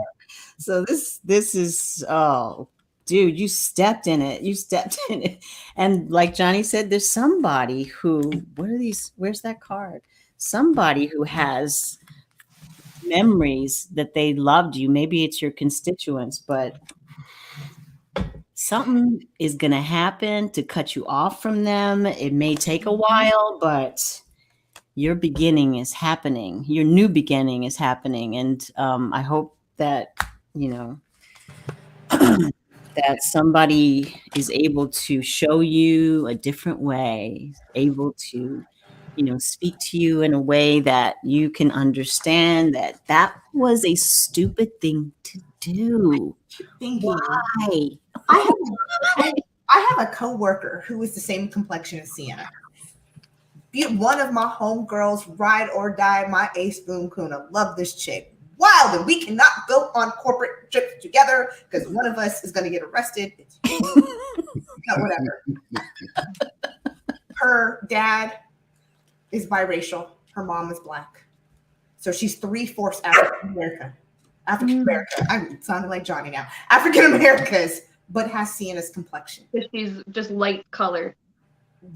Speaker 2: So this is, oh, dude, you stepped in it. You stepped in it. And like Johnie said, there's somebody who, what are these? Where's that card? Somebody who has memories that they loved you. Maybe it's your constituents, but something is going to happen to cut you off from them. It may take a while, but your beginning is happening. Your new beginning is happening. And I hope that, that somebody is able to show you a different way, able to, speak to you in a way that you can understand that was a stupid thing to do. Why?
Speaker 1: I have a coworker who is the same complexion as Seanna. One of my homegirls, ride or die, my ace boom kuna. Love this chick. Wild, and we cannot go on corporate trips together because one of us is going to get arrested. Whatever. Her dad is biracial. Her mom is Black. So she's 3/4 African American. I'm sounding like Johnie now. African Americans, but has Sienna's complexion.
Speaker 3: She's just light colored.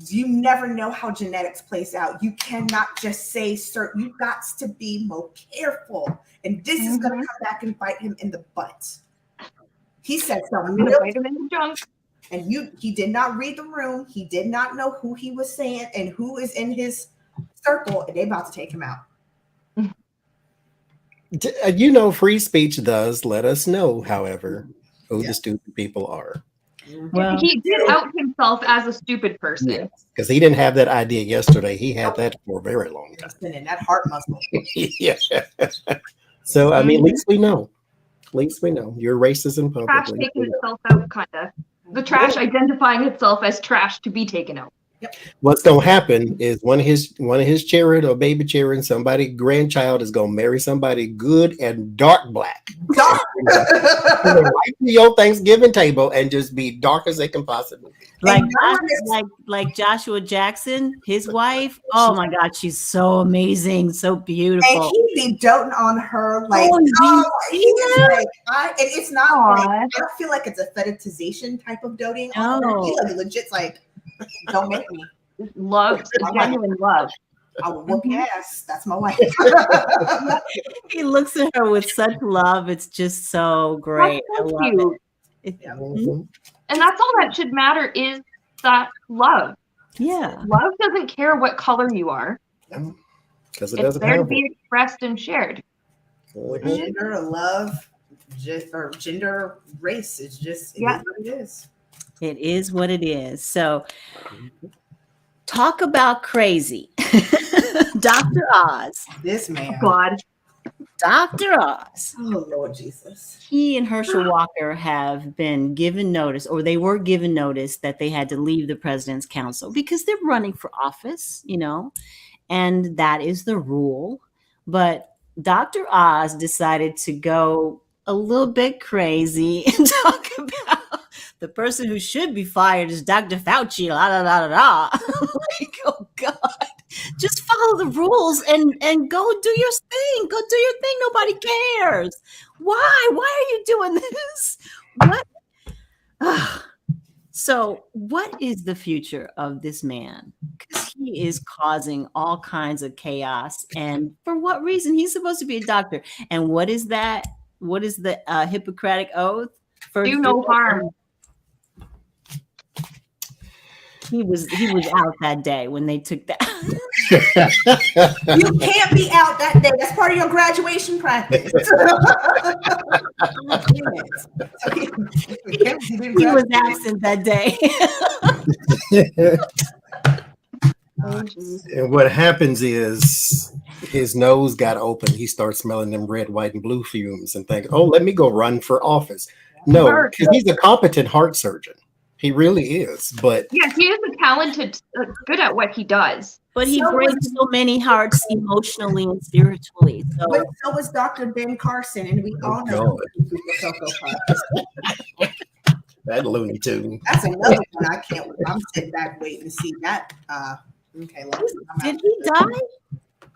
Speaker 1: You never know how genetics plays out. You cannot just say certain. You've got to be more careful, and this is going to come back and bite him in the butt. He said something,
Speaker 3: bite him in the junk.
Speaker 1: And he did not read the room. He did not know who he was saying and who is in his circle, and they about to take him out.
Speaker 4: Free speech does let us know, however, who the stupid people are.
Speaker 3: Well, he did out himself as a stupid person.
Speaker 4: Because he didn't have that idea yesterday. He had that for a very long time.
Speaker 1: It's been in that heart muscle.
Speaker 4: Yeah. So, I mean, at least we know. At least we know. You're racist in public.
Speaker 3: Trash taking itself out, kind of. The trash identifying itself as trash to be taken out.
Speaker 1: Yep.
Speaker 4: What's gonna happen is one of his children or baby children, somebody grandchild is gonna marry somebody good and dark Black.
Speaker 1: Dark.
Speaker 4: Right to your Thanksgiving table and just be dark as they can possibly be.
Speaker 2: Like Joshua Jackson, his wife. Oh my God, she's so amazing, so beautiful.
Speaker 1: And he be doting on her like, and it's not like, I don't feel like it's a fetishization type of doting.
Speaker 2: No.
Speaker 1: He like legit like, don't make me.
Speaker 3: Love, genuine love.
Speaker 1: I will whoop your ass. That's my wife.
Speaker 2: He looks at her with such love. It's just so great.
Speaker 3: That's so
Speaker 2: I love
Speaker 3: cute.
Speaker 2: it.
Speaker 3: And that's all that should matter is that love.
Speaker 2: Yeah.
Speaker 3: Love doesn't care what color you are.
Speaker 4: Because it
Speaker 3: It's
Speaker 4: doesn't
Speaker 3: there to
Speaker 4: have
Speaker 3: be expressed and shared.
Speaker 1: Gender, love, or gender, race is just is what it is.
Speaker 2: It is what it is. So talk about crazy. Dr. Oz.
Speaker 1: This man.
Speaker 3: God.
Speaker 2: Dr. Oz.
Speaker 1: Oh, Lord Jesus.
Speaker 2: He and Herschel Walker have been given notice, or they were given notice that they had to leave the president's council because they're running for office, you know, and that is the rule. But Dr. Oz decided to go a little bit crazy and talk about the person who should be fired is Dr. Fauci, la la la la la. Like, oh God. Just follow the rules and go do your thing. Go do your thing. Nobody cares. Why? Why are you doing this? What? So, what is the future of this man? Because he is causing all kinds of chaos. And for what reason? He's supposed to be a doctor. And what is that? What is the Hippocratic oath?
Speaker 3: Do no harm.
Speaker 2: He was out that day when they took that.
Speaker 1: You can't be out that day. That's part of your graduation practice.
Speaker 2: He was absent that day.
Speaker 4: And what happens is his nose got open. He starts smelling them red, white, and blue fumes and thinking, oh, let me go run for office. No, because he's a competent heart surgeon. He really is. But
Speaker 3: yeah, he is a talented, good at what he does.
Speaker 2: But he breaks so many hearts emotionally and spiritually.
Speaker 1: So was Dr. Ben Carson, and we all know
Speaker 4: that Looney Tune.
Speaker 1: That's another one I can't. I'm sitting back waiting to see that. Okay,
Speaker 2: did he die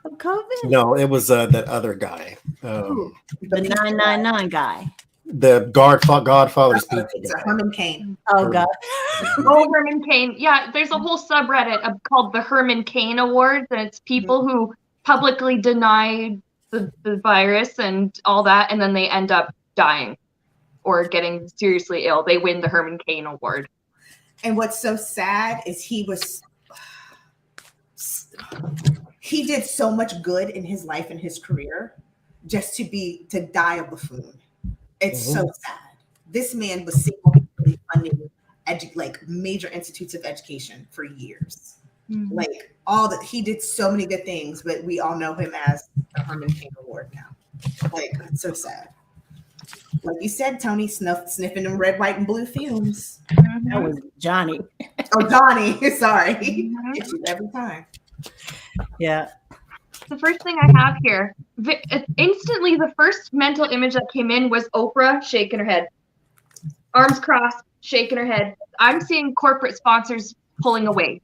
Speaker 2: of COVID?
Speaker 4: No, it was that other guy,
Speaker 2: the 999 guy.
Speaker 4: The Godfather's Pizza.
Speaker 1: It's a Herman Cain.
Speaker 2: Oh God.
Speaker 3: Oh, Herman Cain. Yeah, there's a whole subreddit called the Herman Cain Awards, and it's people who publicly deny the virus and all that, and then they end up dying or getting seriously ill. They win the Herman Cain Award.
Speaker 1: And what's so sad is he did so much good in his life and his career just to die a buffoon. It's so sad. This man was single-handedly funding major institutes of education for years. Mm-hmm. Like he did so many good things, but we all know him as the Herman Cain Award now. Like, it's so sad. Like you said, Tony, sniffing them red, white, and blue fumes.
Speaker 2: Mm-hmm. That was Johnie.
Speaker 1: Oh, Johnie. Sorry. Mm-hmm. Gets you every time.
Speaker 2: Yeah.
Speaker 3: The first thing I have here, instantly the first mental image that came in was Oprah shaking her head. Arms crossed, shaking her head. I'm seeing corporate sponsors pulling away.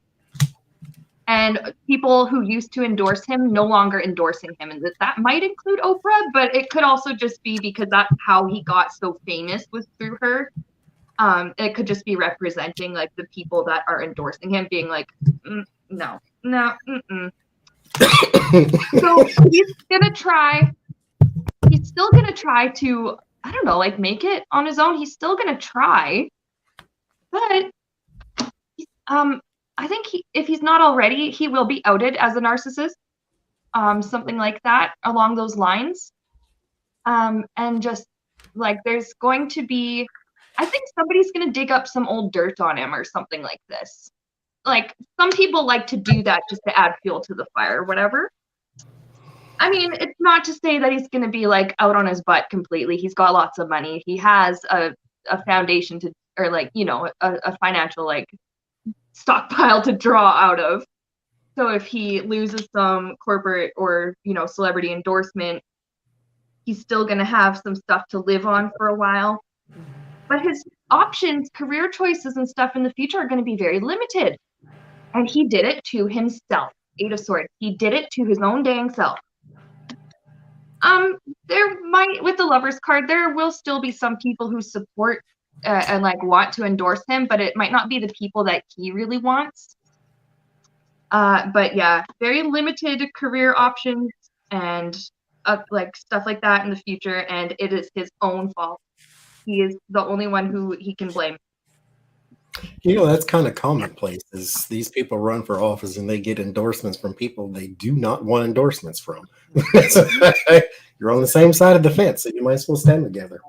Speaker 3: And people who used to endorse him no longer endorsing him. And that might include Oprah, but it could also just be because that's how he got so famous was through her. It could just be representing like the people that are endorsing him being like, no. So he's still gonna try to, I don't know, like make it on his own. He's still gonna try, but I think if he's not already, he will be outed as a narcissist, something like that along those lines, and just like there's going to be, I think somebody's gonna dig up some old dirt on him or something like this. Like some people like to do that just to add fuel to the fire or whatever. I mean, it's not to say that he's going to be like out on his butt completely. He's got lots of money. He has a foundation or like, you know, a financial like stockpile to draw out of. So if he loses some corporate or, you know, celebrity endorsement, he's still going to have some stuff to live on for a while. But his options, career choices and stuff in the future are going to be very limited. And he did it to himself. 8 of Swords. He did it to his own dang self. There might, with the Lover's card, there will still be some people who support and like want to endorse him, but it might not be the people that he really wants. But yeah, very limited career options and like stuff like that in the future. And it is his own fault. He is the only one who he can blame.
Speaker 4: You know, that's kind of commonplace is these people run for office and they get endorsements from people they do not want endorsements from. You're on the same side of the fence, so you might as well stand together.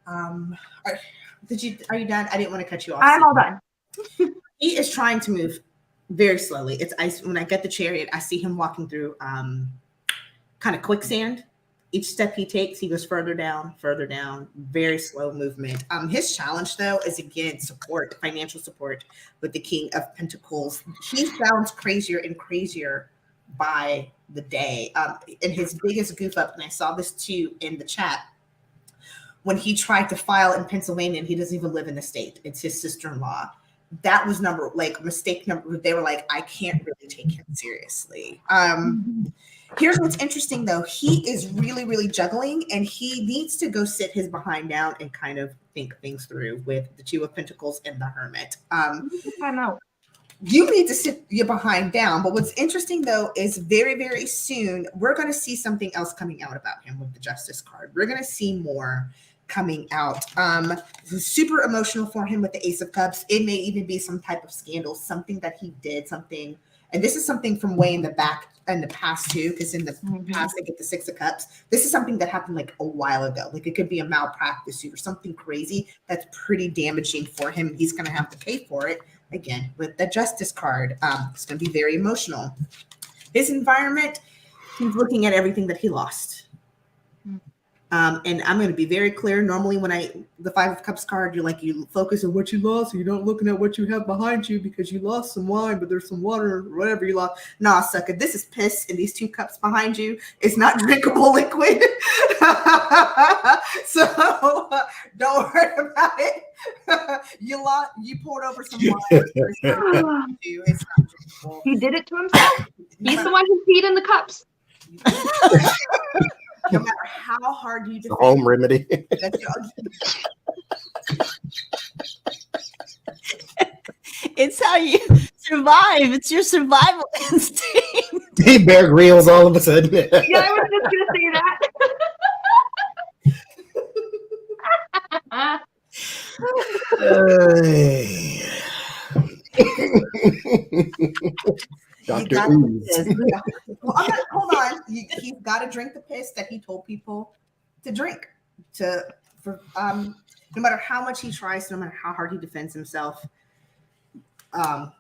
Speaker 1: Are you done? I didn't want to cut you off.
Speaker 3: I'm all done.
Speaker 1: He is trying to move very slowly. It's ice. When I get the chariot, I see him walking through kind of quicksand. Each step he takes, he goes further down, very slow movement. His challenge, though, is again support, financial support with the King of Pentacles. He sounds crazier and crazier by the day. And his biggest goof up, and I saw this too in the chat, when he tried to file in Pennsylvania, and he doesn't even live in the state. It's his sister-in-law. That was mistake number. They were like, I can't really take him seriously. Here's what's interesting, though. He is really, really juggling, and he needs to go sit his behind down and kind of think things through with the Two of Pentacles and the Hermit.
Speaker 3: I know.
Speaker 1: You need to sit your behind down. But what's interesting, though, is very, very soon, we're going to see something else coming out about him with the Justice card. We're going to see more coming out. Super emotional for him with the Ace of Cups. It may even be some type of scandal, something that he did, something. And this is something from way in the back in the past too, because in the past they get the Six of Cups. This is something that happened like a while ago. Like it could be a malpractice suit or something crazy that's pretty damaging for him. He's going to have to pay for it again with the Justice card. It's going to be very emotional. His environment, he's looking at everything that he lost. And I'm going to be very clear. Normally when the Five of Cups card, you focus on what you lost. And you're not looking at what you have behind you because you lost some wine, but there's some water or whatever you lost. Nah, sucker. This is piss. And these two cups behind you is not drinkable liquid. So don't worry about it. You poured over some wine. It's not drinkable.
Speaker 3: He did it to himself. He's the one who peed in the cups.
Speaker 1: No matter how hard you defend,
Speaker 4: the home remedy.
Speaker 2: It's how you survive. It's your survival instinct.
Speaker 4: He Bear Grylls all of a sudden.
Speaker 3: Yeah, I was
Speaker 1: You
Speaker 3: just going to say that.
Speaker 4: Dr.
Speaker 1: gotta,
Speaker 4: Ooze.
Speaker 1: hold on. He's got to drink the piss that he told people to drink. No matter how much he tries, no matter how hard he defends himself,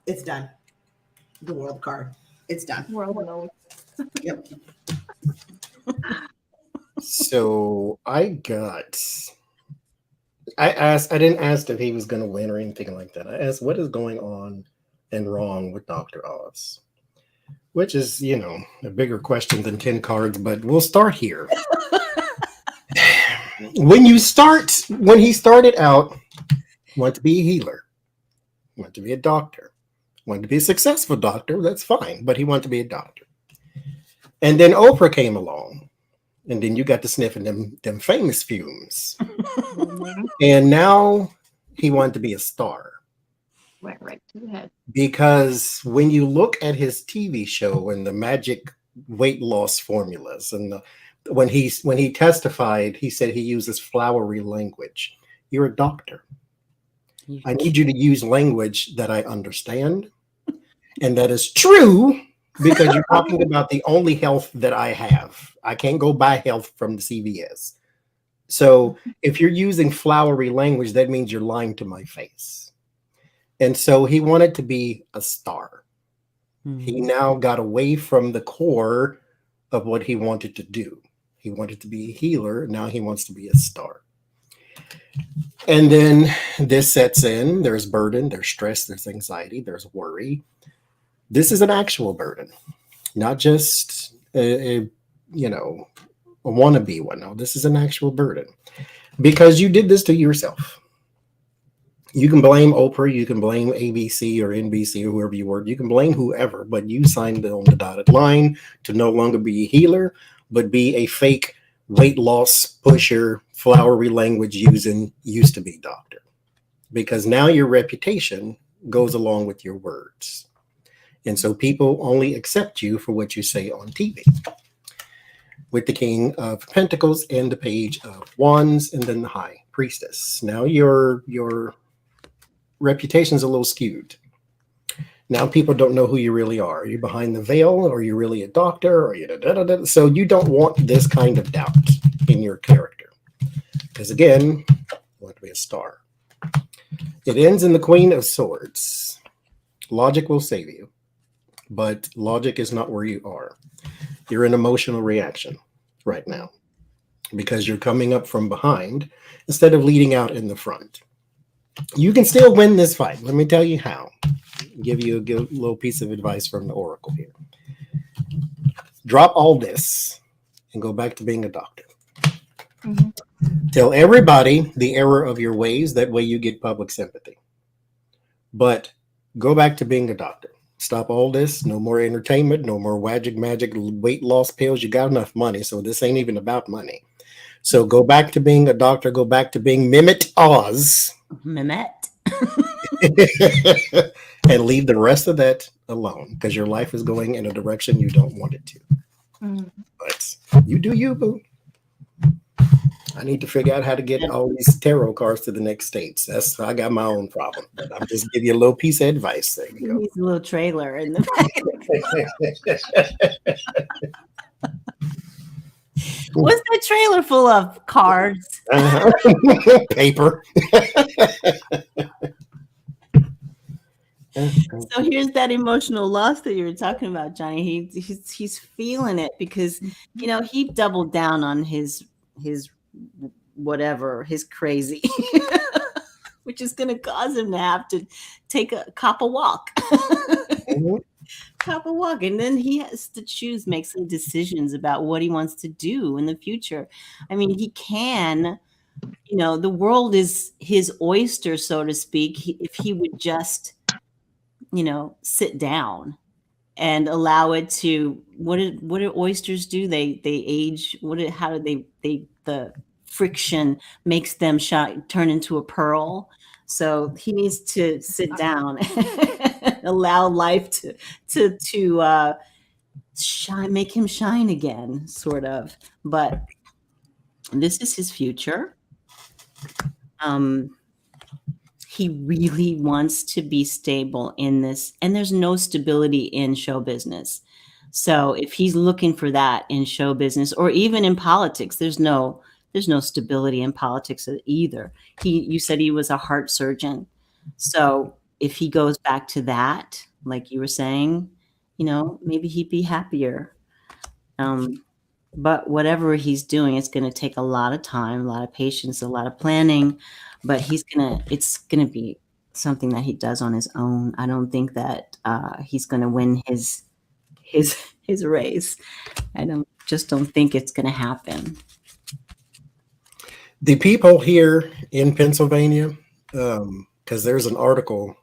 Speaker 1: it's done. The World card, it's done.
Speaker 3: World knows.
Speaker 1: Yep.
Speaker 4: So I didn't ask if he was going to win or anything like that. I asked what is going on and wrong with Dr. Oz, which is, a bigger question than 10 cards, but we'll start here. When he started out, wanted to be a healer, wanted to be a doctor, wanted to be a successful doctor, that's fine, but he wanted to be a doctor. And then Oprah came along, and then you got to sniffing them famous fumes. And now he wanted to be a star.
Speaker 3: Went right to the head.
Speaker 4: Because when you look at his TV show and the magic weight loss formulas, and when he testified, he said he uses flowery language. You're a doctor. I need you to use language that I understand and that is true, because you're talking about the only health that I have. I can't go buy health from the CVS. So if you're using flowery language, that means you're lying to my face. And so he wanted to be a star. Mm-hmm. He now got away from the core of what he wanted to do. He wanted to be a healer. Now he wants to be a star. And then this sets in. There's burden, there's stress, there's anxiety, there's worry. This is an actual burden, not just a wannabe one. No, this is an actual burden because you did this to yourself. You can blame Oprah, you can blame ABC or NBC or whoever you were. You can blame whoever, but you signed on the dotted line to no longer be a healer, but be a fake weight loss pusher, flowery language using used to be doctor. Because now your reputation goes along with your words. And so people only accept you for what you say on TV. With the King of Pentacles and the Page of Wands and then the High Priestess. Now your reputation's a little skewed. Now people don't know who you really are. Are you behind the veil? Or are you really a doctor? Or are you So you don't want this kind of doubt in your character. Because again, you want to be a star. It ends in the Queen of Swords. Logic will save you. but logic is not where you are. You're in emotional reaction right now because you're coming up from behind instead of leading out in the front. You can still win this fight. Let me tell you how. Give you a little piece of advice from the Oracle here. Drop all this and go back to being a doctor. Mm-hmm. Tell everybody the error of your ways. That way you get public sympathy. But go back to being a doctor. Stop all this. No more entertainment. No more magic weight loss pills. You got enough money, so this ain't even about money. So go back to being a doctor. Go back to being Mehmet Oz.
Speaker 2: Mehmet.
Speaker 4: And leave the rest of that alone because your life is going in a direction you don't want it to. But you do you, boo. I need to figure out how to get all these tarot cards to the next states. I got my own problem. But I'm just give you a little piece of advice. There you go.
Speaker 2: He's a little trailer in the back. What's that trailer full of? Cards.
Speaker 4: Paper.
Speaker 2: So here's that emotional loss that you were talking about, Johnie. He's feeling it because he doubled down on his whatever, his crazy, which is going to cause him to have to take a cop a walk. Cop a walk, and then he has to make some decisions about what he wants to do in the future. I mean, he can, the world is his oyster, so to speak. If he would just sit down and allow it to, what do oysters do? They age. How do the friction makes them turn into a pearl. So he needs to sit down and allow life to shine, make him shine again, sort of. But this is his future. He really wants to be stable in this, and there's no stability in show business. So if he's looking for that in show business or even in politics, there's no stability in politics either. You said he was a heart surgeon. So if he goes back to that, like you were saying, maybe he'd be happier. But whatever he's doing, it's going to take a lot of time, a lot of patience, a lot of planning. But it's gonna be something that he does on his own. I don't think that he's gonna win his race. I don't think it's gonna happen.
Speaker 4: The people here in Pennsylvania, because there's an article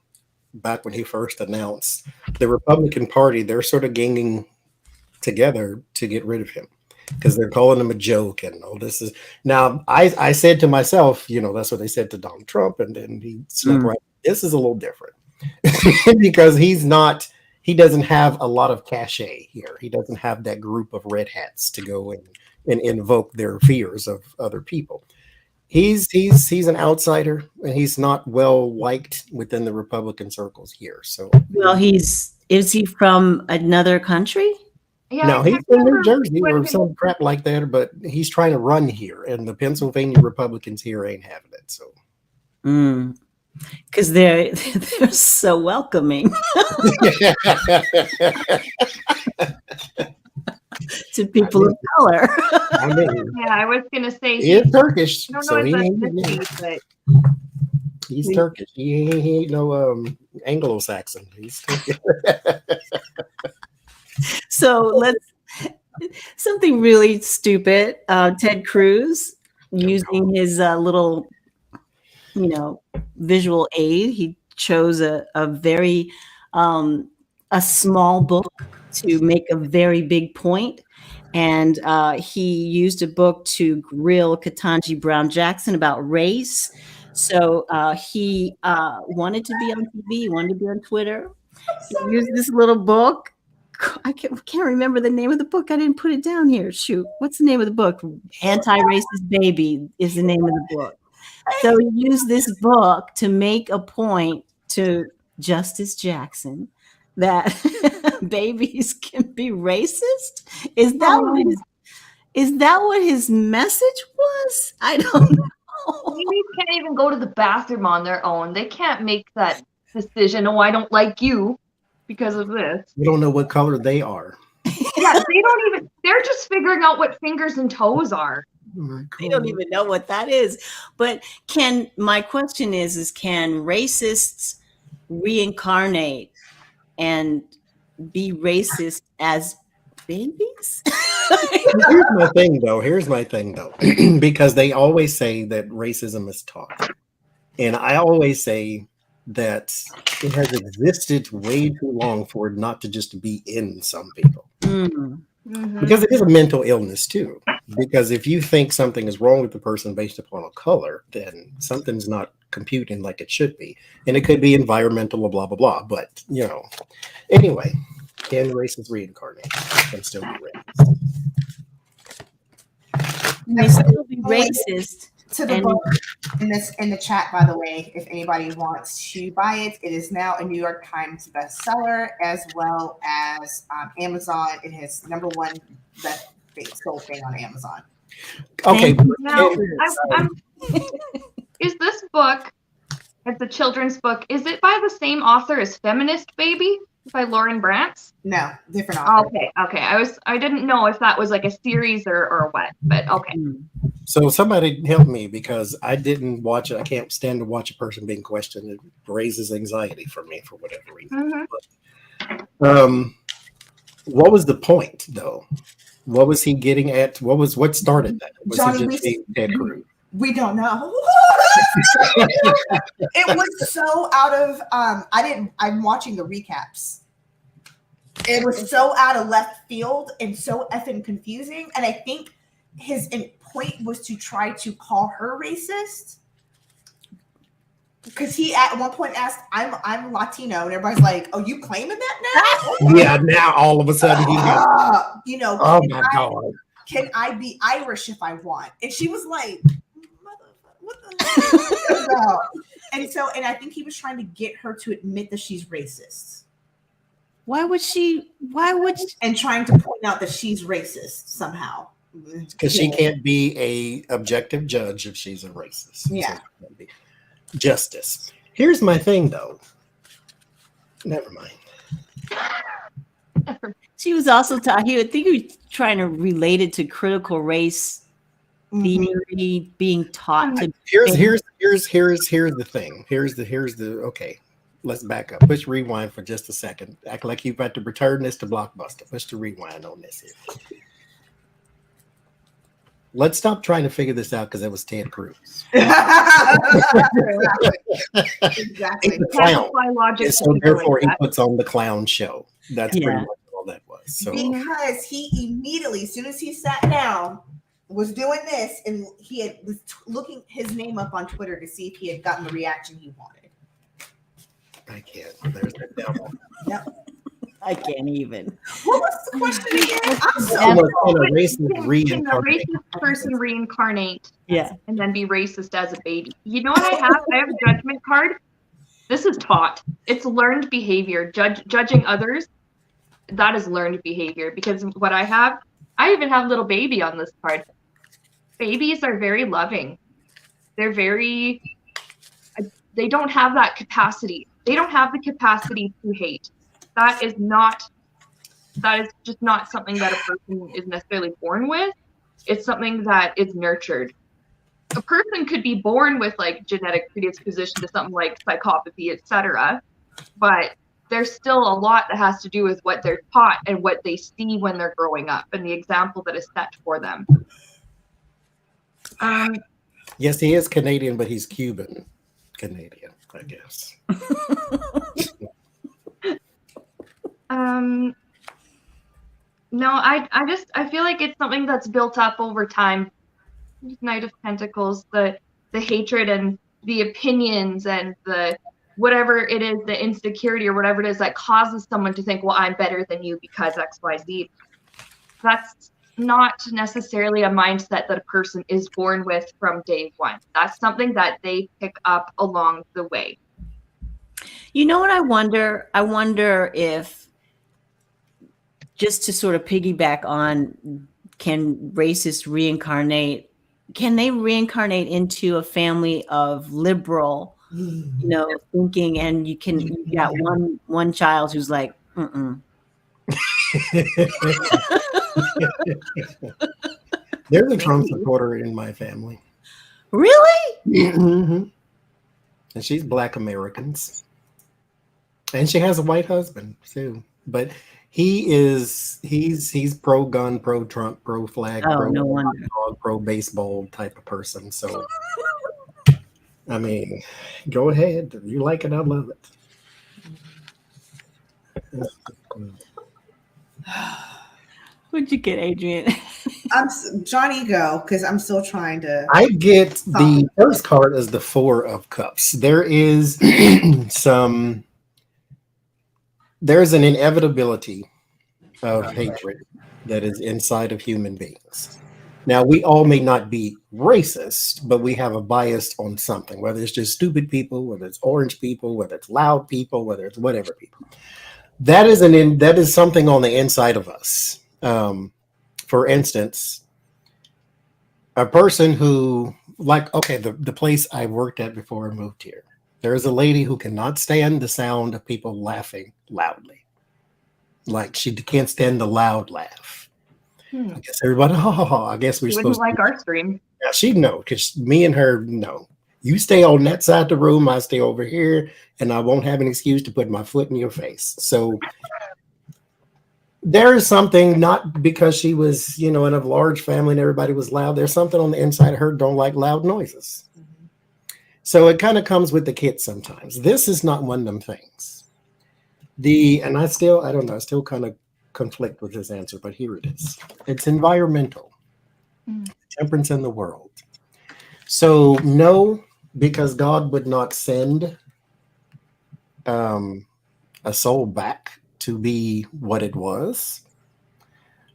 Speaker 4: back when he first announced the Republican Party, they're sort of ganging together to get rid of him. Because they're calling him a joke and all this is now. I said to myself, that's what they said to Donald Trump, and then he snuck right. This is a little different because he doesn't have a lot of cachet here. He doesn't have that group of red hats to go and invoke their fears of other people. He's an outsider and he's not well liked within the Republican circles here. So is
Speaker 2: he from another country?
Speaker 3: Yeah,
Speaker 4: no, he's from New Jersey or some crap like that, but he's trying to run here, and the Pennsylvania Republicans here ain't having it. So,
Speaker 2: because they're so welcoming to people of color.
Speaker 3: I was gonna say
Speaker 4: he's Turkish.
Speaker 3: I don't know
Speaker 4: but he's Turkish. He ain't no Anglo-Saxon. He's Turkish.
Speaker 2: So something really stupid. Ted Cruz using his little, visual aid. He chose a very a small book to make a very big point, and he used a book to grill Ketanji Brown Jackson about race. So he wanted to be on TV, wanted to be on Twitter. He used this little book. I can't remember the name of the book. I didn't put it down here. Shoot. What's the name of the book? Anti-Racist Baby is the name of the book. So he used this book to make a point to Justice Jackson that babies can be racist. Is that what his message was? I don't know.
Speaker 3: Babies can't even go to the bathroom on their own. They can't make that decision. Oh, I don't like you because of this.
Speaker 4: You don't know what color they are.
Speaker 3: Yeah, they're just figuring out what fingers and toes are.
Speaker 2: They don't even know what that is. But my question is can racists reincarnate and be racist as babies?
Speaker 4: Here's my thing though. Because they always say that racism is taught. And I always say that it has existed way too long for it not to just be in some people. Because it is a mental illness too. Because if you think something is wrong with the person based upon a color, then something's not computing like it should be. And it could be environmental, blah, blah, blah. But, anyway, can racists reincarnate and still be racist?
Speaker 2: They still be racist.
Speaker 1: To the book in the chat, by the way, if anybody wants to buy it, it is now a New York Times bestseller as well as Amazon. It has #1 best sold thing on Amazon.
Speaker 4: Okay.
Speaker 3: Now, is this book, it's a children's book, is it by the same author as Feminist Baby by Lauren Brantz?
Speaker 1: No, different author.
Speaker 3: Okay. I didn't know if that was like a series or what, but okay.
Speaker 4: So somebody help me because I didn't watch it. I can't stand to watch a person being questioned. It raises anxiety for me for whatever reason. What was the point though? What was he getting at? What started that? Was
Speaker 1: Johnie,
Speaker 4: he just being Ted Cruz?
Speaker 1: We don't know. It was so out of I'm watching the recaps. It was so out of left field and so effing confusing. And I think his point was to try to call her racist. Because he at one point asked, I'm Latino, and everybody's like, "Oh, you claiming that now?"
Speaker 4: Yeah, now all of a sudden he's
Speaker 1: oh
Speaker 4: my God.
Speaker 1: Can I be Irish if I want? And she was like, what the about? And I think he was trying to get her to admit that she's racist.
Speaker 2: Why would she?
Speaker 1: And trying to point out that she's racist somehow.
Speaker 4: Because she can't be a objective judge if she's a racist.
Speaker 1: Yeah.
Speaker 4: So justice. Here's my thing though. Never mind.
Speaker 2: She was also he would think he was trying to relate it to critical race theory being taught to.
Speaker 4: Here's the thing. Here's the okay. Let's back up. Push rewind for just a second. Act like you've got to return this to Blockbuster. Push the rewind on this here. Let's stop trying to figure this out because it was Ted Cruz.
Speaker 1: Exactly.
Speaker 4: Clown. So therefore, he puts on the clown show. That's pretty much all that was. So
Speaker 1: because he immediately, as soon as he sat down, was doing this, and he was looking his name up on Twitter to see if he had gotten the reaction he wanted.
Speaker 4: I can't. There's the devil.
Speaker 1: Yep.
Speaker 2: I can't even.
Speaker 1: What was the question again?
Speaker 3: Can a racist person reincarnate?
Speaker 2: Yeah.
Speaker 3: And then be racist as a baby. You know what I have? I have a judgment card. This is taught. It's learned behavior. Judging others, that is learned behavior. Because what I have, I even have little baby on this card. Babies are very loving. They're they don't have that capacity. They don't have the capacity to hate. That is just not something that a person is necessarily born with. It's something that is nurtured. A person could be born with like genetic predisposition to something like psychopathy, etc. But there's still a lot that has to do with what they're taught and what they see when they're growing up and the example that is set for them.
Speaker 4: Yes, he is Canadian, but he's Cuban Canadian, I guess.
Speaker 3: No, I feel like it's something that's built up over time. Knight of Pentacles, the hatred and the opinions and the whatever it is, the insecurity or whatever it is that causes someone to think, well, I'm better than you because XYZ. That's not necessarily a mindset that a person is born with from day one. That's something that they pick up along the way.
Speaker 2: You know what I wonder? I wonder if, just to sort of piggyback on, can racists reincarnate? Can they reincarnate into a family of liberal, thinking? And you got one child who's like, Mm-mm.
Speaker 4: There's a Trump supporter in my family.
Speaker 2: Really?
Speaker 4: Mhm. And she's Black Americans. And she has a white husband too. But he's pro gun, pro Trump, pro flag,
Speaker 2: Oh,
Speaker 4: pro
Speaker 2: no wonder.
Speaker 4: dog, pro baseball type of person. So I mean, go ahead. If you like it, I love it.
Speaker 2: What'd you get, Adrian?
Speaker 1: Johnny, go, because I'm still trying to.
Speaker 4: I get the first card as the Four of Cups. There is there's an inevitability of hatred that is inside of human beings. Now, we all may not be racist, but we have a bias on something, whether it's just stupid people, whether it's orange people, whether it's loud people, whether it's whatever people. That is something on the inside of us. For instance, a person who, like, okay, the place I worked at before I moved here, there is a lady who cannot stand the sound of people laughing loudly. Like, she can't stand the loud laugh. I guess everybody, I guess we're
Speaker 3: You
Speaker 4: supposed
Speaker 3: wouldn't
Speaker 4: to.
Speaker 3: like our stream.
Speaker 4: Yeah, she'd know, because me and her, no. You stay on that side of the room, I stay over here, and I won't have an excuse to put my foot in your face. So there is something, not because she was, in a large family and everybody was loud. There's something on the inside of her don't like loud noises. So it kind of comes with the kit sometimes. This is not one of them things. And I don't know, I still kind of conflict with this answer, but here it is. It's environmental. Temperance in the world. So no, because God would not send a soul back to be what it was.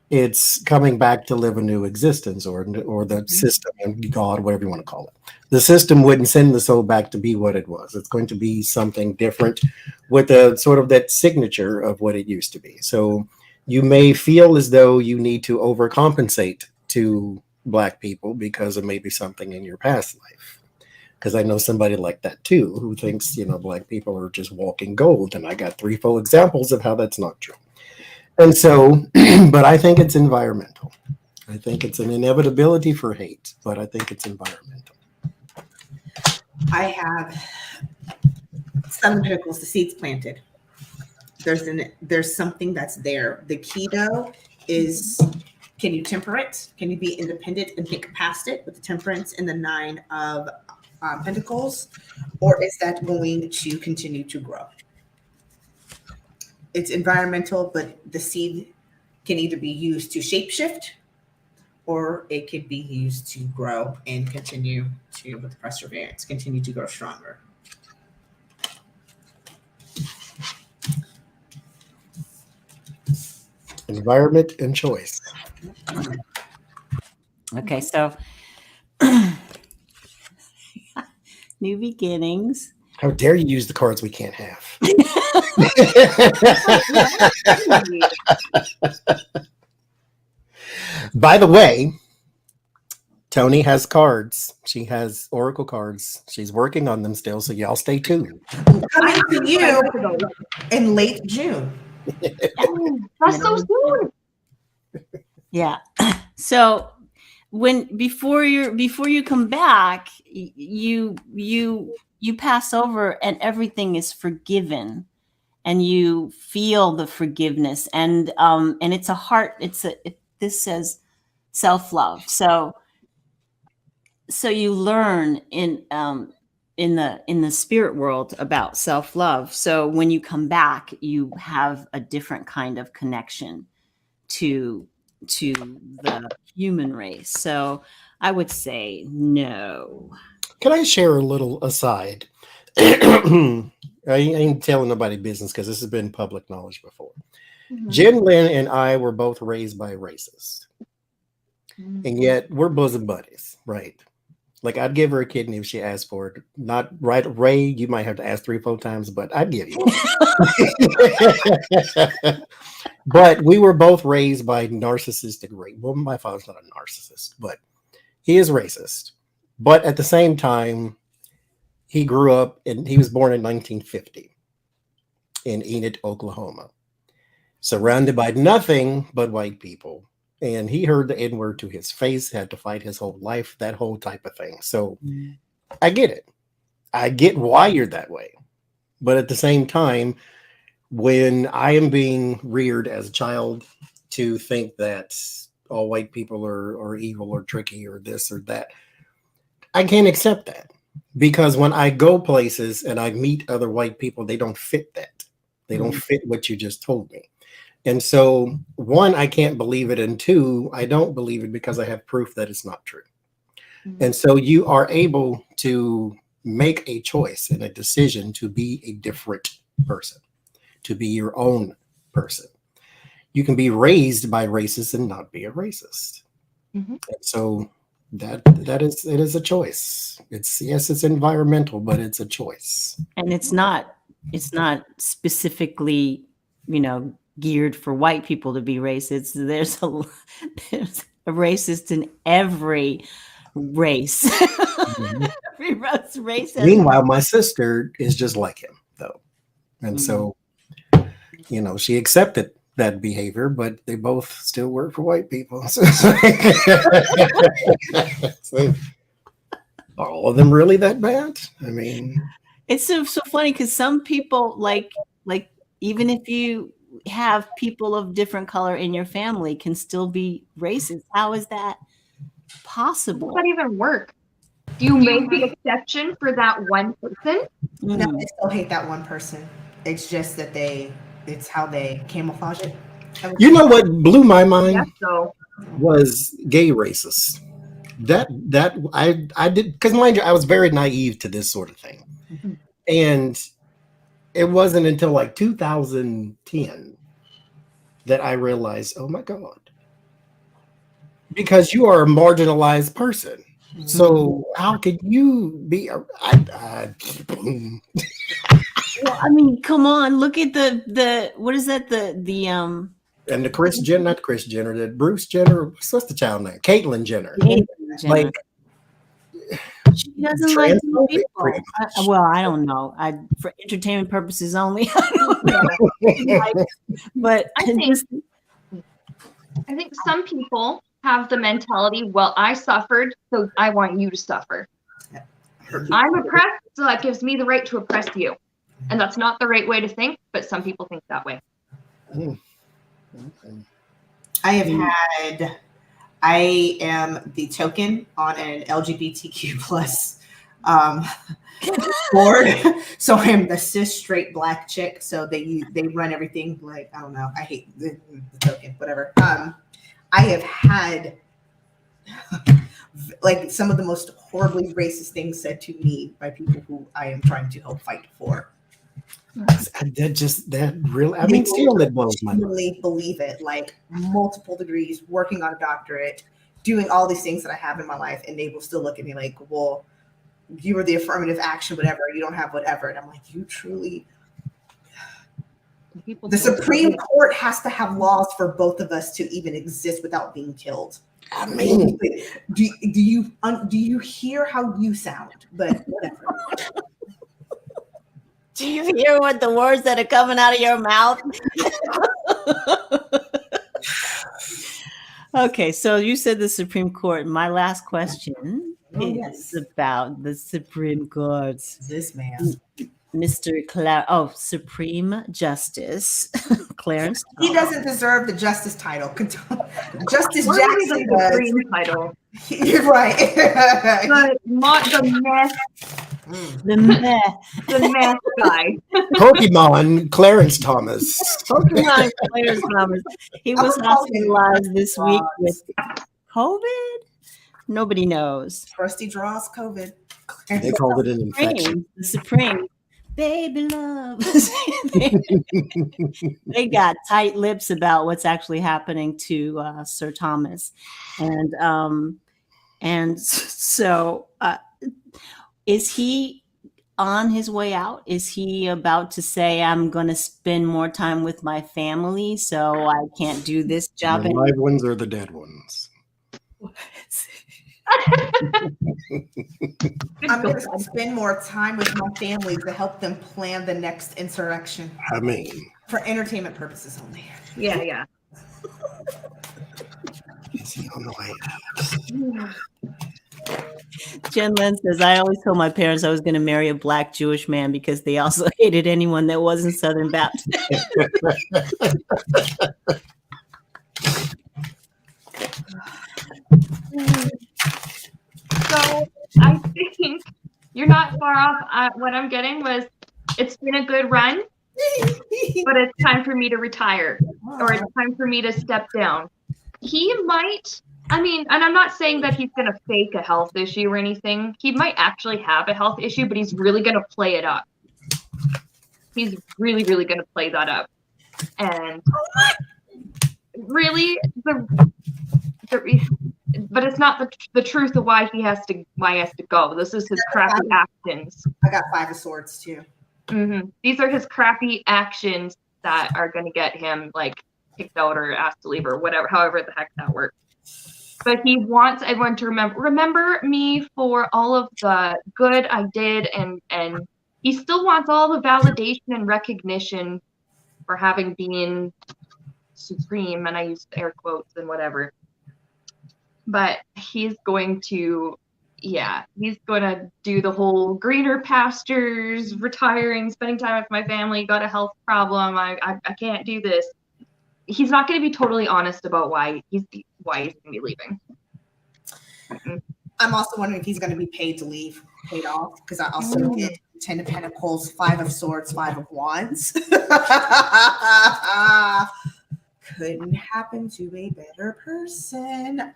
Speaker 4: It's coming back to live a new existence, or the system, and God, whatever you want to call it. The system wouldn't send the soul back to be what it was. It's going to be something different with a sort of that signature of what it used to be. So you may feel as though you need to overcompensate to Black people because of maybe something in your past life. Because I know somebody like that too, who thinks, Black people are just walking gold. And I got 3 full examples of how that's not true. And so, but I think it's environmental. I think it's an inevitability for hate, but I think it's environmental.
Speaker 1: I have Seven of Pentacles, the seeds planted. There's something that's there. The key though is, can you temper it? Can you be independent and think past it with the Temperance and the 9 of Pentacles? Or is that going to continue to grow? It's environmental, but the seed can either be used to shapeshift, or it could be used to grow and continue to, with perseverance, continue to grow stronger.
Speaker 4: Environment and choice.
Speaker 2: Okay, so new beginnings.
Speaker 4: How dare you use the cards we can't have? By the way, Tony has cards. She has Oracle cards. She's working on them still, so y'all stay tuned.
Speaker 1: Coming to you in late June.
Speaker 3: That's so soon.
Speaker 2: Yeah. So before you come back, you pass over and everything is forgiven, and you feel the forgiveness, and it's a heart. This says self-love. So you learn in the spirit world about self-love. So when you come back, you have a different kind of connection to the human race. So I would say no.
Speaker 4: Can I share a little aside? I ain't telling nobody business because this has been public knowledge before. Jen Lynn and I were both raised by racists. And yet we're bosom buddies, right? Like, I'd give her a kidney if she asked for it. Not right, Ray, you might have to ask 3-4 times, but I'd give you. But we were both raised by narcissistic race. Well, my father's not a narcissist, but he is racist. But at the same time, he was born in 1950 in Enid, Oklahoma. surrounded by nothing but white people. And he heard the N-word to his face, had to fight his whole life, that whole type of thing. So I get it. I get why you're that way. But at the same time, when I am being reared as a child to think that all white people are evil or tricky or this or that, I can't accept that. Because when I go places and I meet other white people, they don't fit that. They don't fit what you just told me. And so, one, I can't believe it. And two, I don't believe it because I have proof that it's not true. And so you are able to make a choice and a decision to be a different person, to be your own person. You can be raised by racists and not be a racist. And so it is a choice. It's environmental, but it's a choice.
Speaker 2: And it's not specifically, geared for white people to be racist. There's a racist in every race. Every race.
Speaker 4: Meanwhile, my sister is just like him, though. And so, she accepted that behavior, but they both still work for white people. So, are all of them really that bad? I mean,
Speaker 2: it's so funny because some people like even if you have people of different color in your family can still be racist. How is that possible?
Speaker 3: How does that even work? Do you make the exception for that one person?
Speaker 1: No, I still hate that one person. It's just that it's how they camouflage it.
Speaker 4: You know what blew my mind
Speaker 3: Yes, so.
Speaker 4: was gay racists. That I did, because mind you, I was very naive to this sort of thing. And it wasn't until like 2010 that I realized, oh my God, because you are a marginalized person. So how could you be
Speaker 2: Well, I mean, come on, look at the what is that? The
Speaker 4: and the Kris Jenner, not Kris Jenner, the Bruce Jenner, what's the child name? Caitlyn Jenner. Like,
Speaker 2: she doesn't like people. I don't know. For entertainment purposes only. I don't know. But
Speaker 3: I think some people have the mentality, well, I suffered, so I want you to suffer. I'm oppressed, so that gives me the right to oppress you. And that's not the right way to think, but some people think that way.
Speaker 1: I am the token on an LGBTQ plus board. So I am the cis straight black chick. So they run everything like, I don't know. I hate the token, whatever. I have had like some of the most horribly racist things said to me by people who I am trying to help fight for.
Speaker 4: That really, I mean, still it blows my mind.
Speaker 1: I really believe it, like multiple degrees, working on a doctorate, doing all these things that I have in my life, and they will still look at me like, well, you were the affirmative action, whatever, you don't have whatever. And I'm like, you truly, the Supreme Court has to have laws for both of us to even exist without being killed. I mean, do you hear how you sound? But whatever.
Speaker 2: Do you hear what the words that are coming out of your mouth? Okay, so you said the Supreme Court. My last question is about the Supreme Court.
Speaker 1: This man,
Speaker 2: Supreme Justice Clarence.
Speaker 1: He doesn't deserve the justice title. Justice
Speaker 3: What
Speaker 1: Jackson
Speaker 3: is the Supreme title?
Speaker 1: You're right.
Speaker 3: But not the mess.
Speaker 2: The meh.
Speaker 3: The mess guy.
Speaker 4: Pokemon Clarence Thomas.
Speaker 2: Pokemon Clarence Thomas. He was hospitalized this week with COVID. Nobody knows.
Speaker 1: Rusty draws COVID.
Speaker 4: They called it an infection.
Speaker 2: The Supreme. Baby love. They got tight lips about what's actually happening to Sir Thomas. And so is he on his way out? Is he about to say, I'm going to spend more time with my family, so I can't do this job
Speaker 4: The live ones or the dead ones?
Speaker 1: I'm going to spend more time with my family to help them plan the next insurrection.
Speaker 4: I mean,
Speaker 1: For entertainment purposes only.
Speaker 3: Yeah.
Speaker 2: Jen Lynn says, I always told my parents I was going to marry a Black Jewish man because they also hated anyone that wasn't Southern Baptist.
Speaker 3: So I think you're not far off. What I'm getting was, it's been a good run, but it's time for me to retire, or it's time for me to step down. He might, and I'm not saying that he's going to fake a health issue or anything. He might actually have a health issue, but he's really going to play it up. He's really, really going to play that up. And really, but it's not the truth of why he has to go. This is his crappy actions.
Speaker 1: I got 5 of swords too.
Speaker 3: Mm-hmm. These are his crappy actions that are going to get him like kicked out or asked to leave or whatever, however the heck that works. But he wants everyone to remember me for all of the good I did, and he still wants all the validation and recognition for having been supreme, and I use air quotes and whatever. But he's going to do the whole greener pastures, retiring, spending time with my family, got a health problem, I can't do this. He's not going to be totally honest about why he's going to be leaving. Mm-mm.
Speaker 1: I'm also wondering if he's going to be paid off, because I also get 10 of Pentacles, 5 of Swords, 5 of Wands. Couldn't happen to a better person.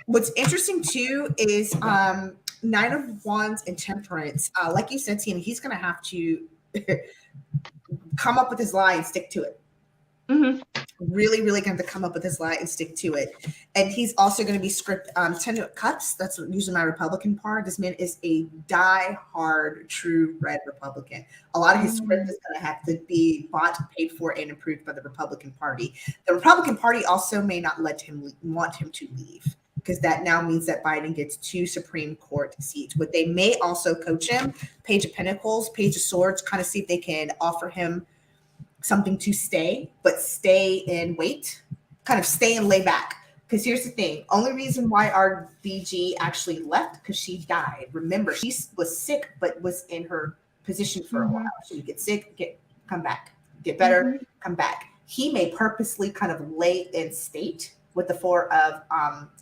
Speaker 1: What's interesting too is 9 of Wands and Temperance. Like you said, Tina, he's going to have to come up with his lie and stick to it.
Speaker 3: Mm-hmm.
Speaker 1: Really, really going to come up with his lie and stick to it. And he's also going to be 10 of Cups. That's usually my Republican part. This man is a die-hard, true red Republican. A lot of his script is going to have to be bought, paid for, and approved by the Republican Party. The Republican Party also may not want him to leave, because that now means that Biden gets 2 Supreme Court seats. But they may also coach him, Page of Pentacles, Page of Swords, kind of see if they can offer him something to stay, but stay and wait, kind of stay and lay back. Because here's the thing, only reason why our BG actually left, because she died. Remember, she was sick, but was in her position for a while. She would get sick, come back, get better, come back. He may purposely kind of lay in state with the 4 of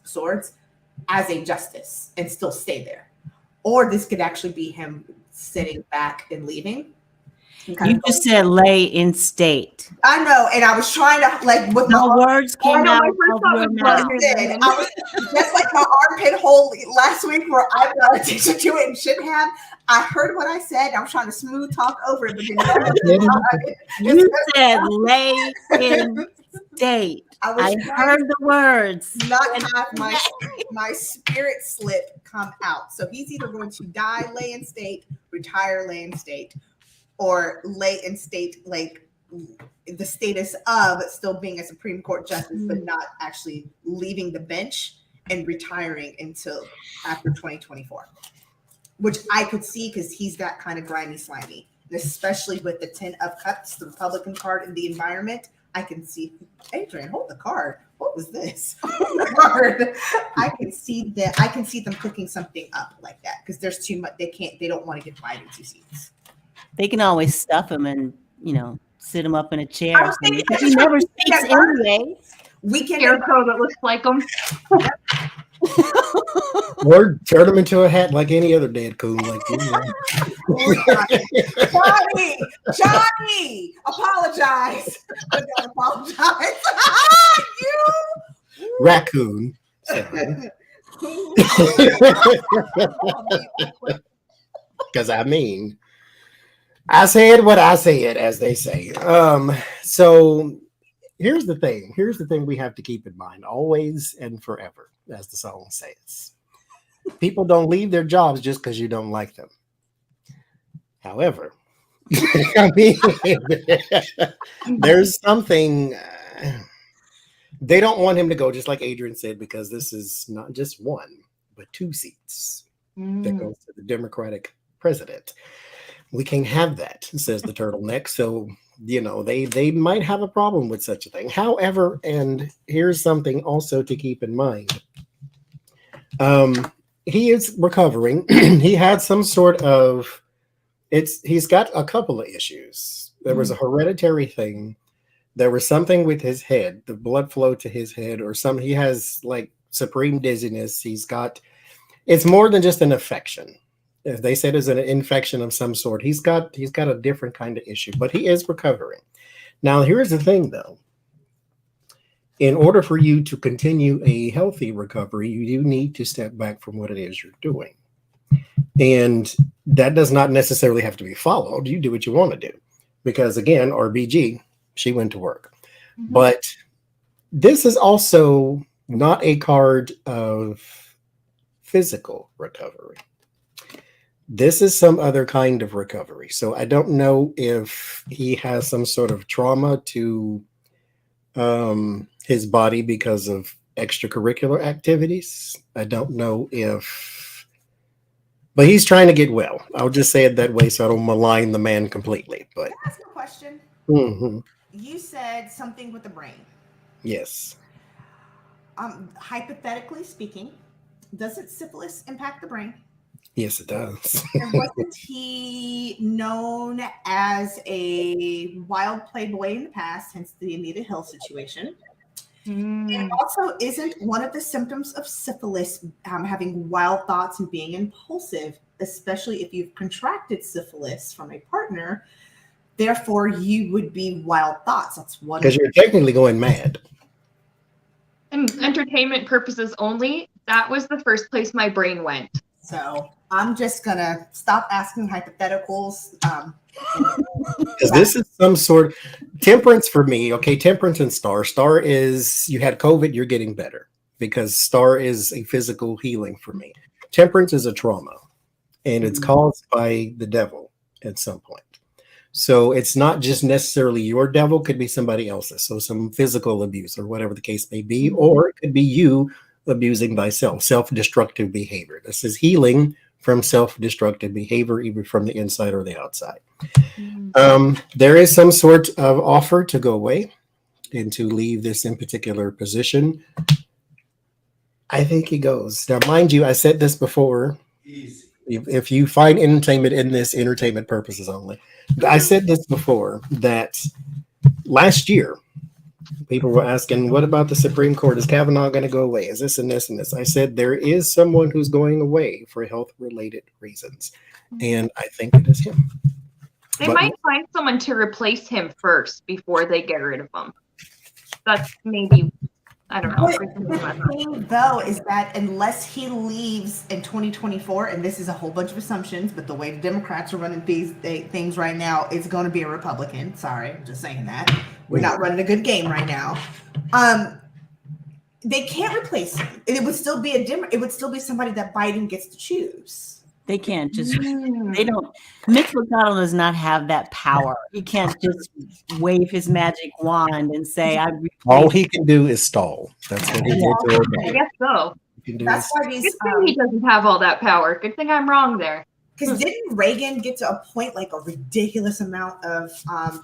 Speaker 1: Swords as a justice and still stay there. Or this could actually be him sitting back and leaving.
Speaker 2: You just said lay in state.
Speaker 1: I know, and I was trying to with
Speaker 2: no words came out of your mouth.
Speaker 1: I was just like my armpit hole last week where I got attention to it and shouldn't have. I heard what I said. I was trying to smooth talk over it, but
Speaker 2: you said lay in state. I heard the words.
Speaker 1: Not have my spirit slip come out. So he's either going to die, lay in state, retire, lay in state, or lay in state, like the status of still being a Supreme Court justice, but not actually leaving the bench and retiring until after 2024, which I could see because he's that kind of grimy, slimy, and especially with the 10 of Cups, the Republican card in the environment. I can see, Adrian, hold the card. What was this? Hold the card. I can see them cooking something up like that because there's too much. They don't want to give Biden 2 seats.
Speaker 2: They can always stuff him and, sit him up in a chair. He never speaks anyway.
Speaker 1: We can
Speaker 3: scarecrow that looks like him.
Speaker 4: Or turn him into a hat like any other dead coon. Like
Speaker 1: Johnny, apologize. I don't apologize. You
Speaker 4: raccoon. Because I said what I said, as they say. So here's the thing. Here's the thing we have to keep in mind, always and forever, as the song says. People don't leave their jobs just because you don't like them. However, there's something they don't want him to go, just like Adrian said, because this is not just 1, but 2 seats that goes to the Democratic president. We can't have that, says the turtleneck. So they might have a problem with such a thing. However, and here's something also to keep in mind. He is recovering. He had some sort of he's got a couple of issues. There was a hereditary thing. There was something with his head, the blood flow to his head, or he has like supreme dizziness. It's more than just an infection. If they said it's an infection of some sort, he's got a different kind of issue, but he is recovering. Now, here's the thing though. In order for you to continue a healthy recovery, you do need to step back from what it is you're doing. And that does not necessarily have to be followed. You do what you want to do. Because again, RBG, she went to work. Mm-hmm. But this is also not a card of physical recovery. This is some other kind of recovery. So I don't know if he has some sort of trauma to his body because of extracurricular activities. I don't know but he's trying to get well. I'll just say it that way so I don't malign the man completely. But
Speaker 1: can I ask a question?
Speaker 4: Mm-hmm.
Speaker 1: You said something with the brain.
Speaker 4: Yes.
Speaker 1: Hypothetically speaking, doesn't syphilis impact the brain?
Speaker 4: Yes, it does.
Speaker 1: And wasn't he known as a wild playboy in the past, hence the Anita Hill situation? And also, isn't one of the symptoms of syphilis having wild thoughts and being impulsive, especially if you've contracted syphilis from a partner? Therefore, you would be wild thoughts. That's one.
Speaker 4: Because you're technically going mad.
Speaker 3: And entertainment purposes only, that was the first place my brain went.
Speaker 1: So I'm just going to stop asking hypotheticals.
Speaker 4: Because this is some sort temperance for me. Okay, temperance and star. Star is you had COVID, you're getting better because star is a physical healing for me. Temperance is a trauma, and it's caused by the devil at some point. So it's not just necessarily your devil, could be somebody else's. So some physical abuse or whatever the case may be, or it could be you abusing thyself, self-destructive behavior. This is healing from self-destructive behavior, either from the inside or the outside. There is some sort of offer to go away and to leave this in particular position. I think he goes. Now, mind you, I said this before. Easy. If you find entertainment in this, entertainment purposes only. I said this before, that last year, people were asking, what about the Supreme Court? Is Kavanaugh going to go away? Is this and this and this? I said, there is someone who's going away for health-related reasons. And I think it is him.
Speaker 3: They might find someone to replace him first before they get rid of him. That's maybe, I don't know.
Speaker 1: The thing, though, is that unless he leaves in 2024, and this is a whole bunch of assumptions, but the way the Democrats are running these things right now, it's going to be a Republican. Sorry, I'm just saying that. We're not running a good game right now. They can't replace him. It would still be it would still be somebody that Biden gets to choose.
Speaker 2: They can't just, they don't, Mitch McConnell does not have that power. He can't just wave his magic wand and say,
Speaker 4: all he can do is stall. That's what he did to Obama.
Speaker 3: I guess so.
Speaker 1: That's why
Speaker 3: Good thing he doesn't have all that power. Good thing I'm wrong there.
Speaker 1: Because didn't Reagan get to appoint like a ridiculous amount of, but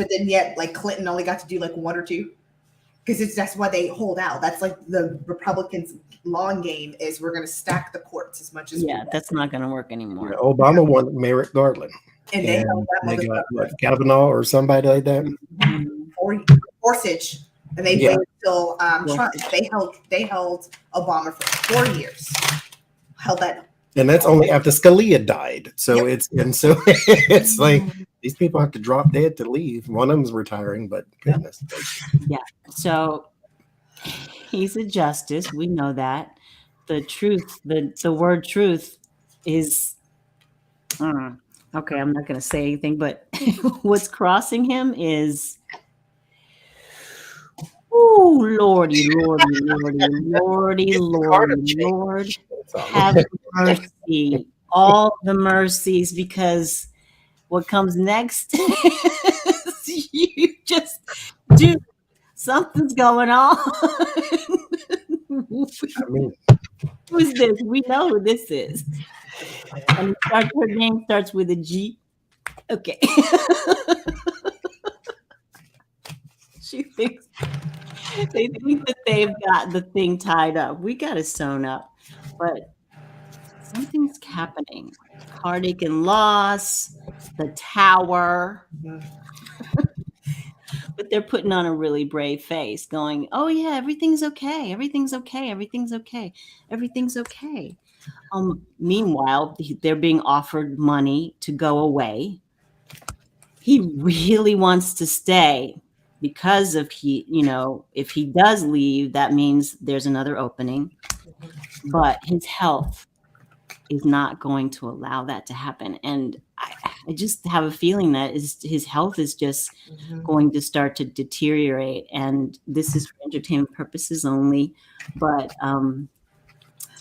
Speaker 1: then yet like Clinton only got to do like one or two? Because that's why they hold out. That's like the Republicans' long game is we're going to stack the courts as much as
Speaker 2: that's not going to work anymore.
Speaker 4: Yeah, Obama won Merrick Garland.
Speaker 1: And they held that
Speaker 4: got what, Kavanaugh or somebody like that.
Speaker 1: Gorsuch, and they waited until Trump. They held Obama for 4 years. Held that.
Speaker 4: And that's only after Scalia died. So it's like these people have to drop dead to leave. One of them's retiring, but goodness.
Speaker 2: Yeah. So he's a justice. We know that. The truth, the word truth is okay. I'm not going to say anything, but what's crossing him is, oh, Lordy, Lord, have mercy, all the mercies, because what comes next is you just do something's going on. Who's this? We know who this is. And her name starts with a G. Okay. She thinks they think that they've got the thing tied up. We got it sewn up, but something's happening. Heartache and loss, the tower.
Speaker 1: Mhm.
Speaker 2: But they're putting on a really brave face, going, "Oh yeah, everything's okay. Everything's okay. Everything's okay. Everything's okay." Meanwhile, they're being offered money to go away. He really wants to stay because if he does leave, that means there's another opening. But his health is not going to allow that to happen. And I just have a feeling that his health is just going to start to deteriorate. And this is for entertainment purposes only. But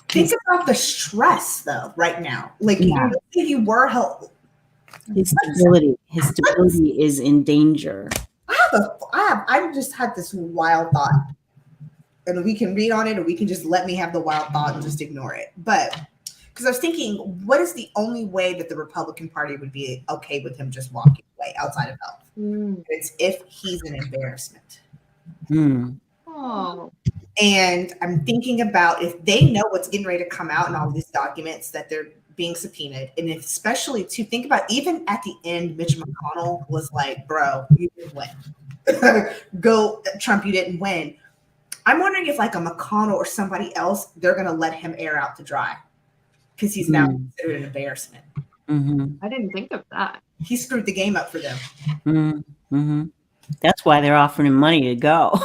Speaker 1: Think about the stress though, right now. Like
Speaker 2: Yeah.
Speaker 1: if you were help.
Speaker 2: his stability is in danger.
Speaker 1: I just had this wild thought. And we can read on it or we can just let me have the wild thought and just ignore it. But because I was thinking, what is the only way that the Republican Party would be okay with him just walking away outside of health? It's if he's an embarrassment.
Speaker 3: Oh.
Speaker 1: And I'm thinking about if they know what's getting ready to come out in all these documents that they're being subpoenaed. And especially to think about even at the end, Mitch McConnell was like, bro, you didn't win. Go, Trump, you didn't win. I'm wondering if like a McConnell or somebody else, they're going to let him air out to dry because he's now considered an embarrassment.
Speaker 3: I didn't think of that.
Speaker 1: He screwed the game up for them.
Speaker 2: That's why they're offering him money to go.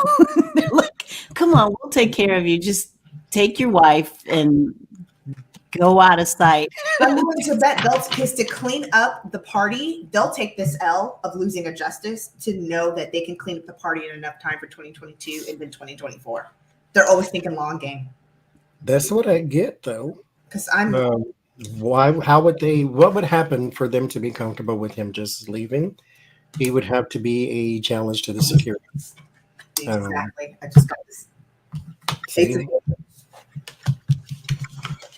Speaker 2: They're like, come on, we'll take care of you. Just take your wife and go out of sight.
Speaker 1: I'm willing to bet to clean up the party, they'll take this L of losing a justice to know that they can clean up the party in enough time for 2022 and then 2024. They're always thinking long game.
Speaker 4: That's what I get, though.
Speaker 1: Because I'm
Speaker 4: what would happen for them to be comfortable with him just leaving? He would have to be a challenge to the security.
Speaker 1: exactly. I just got this.
Speaker 4: See?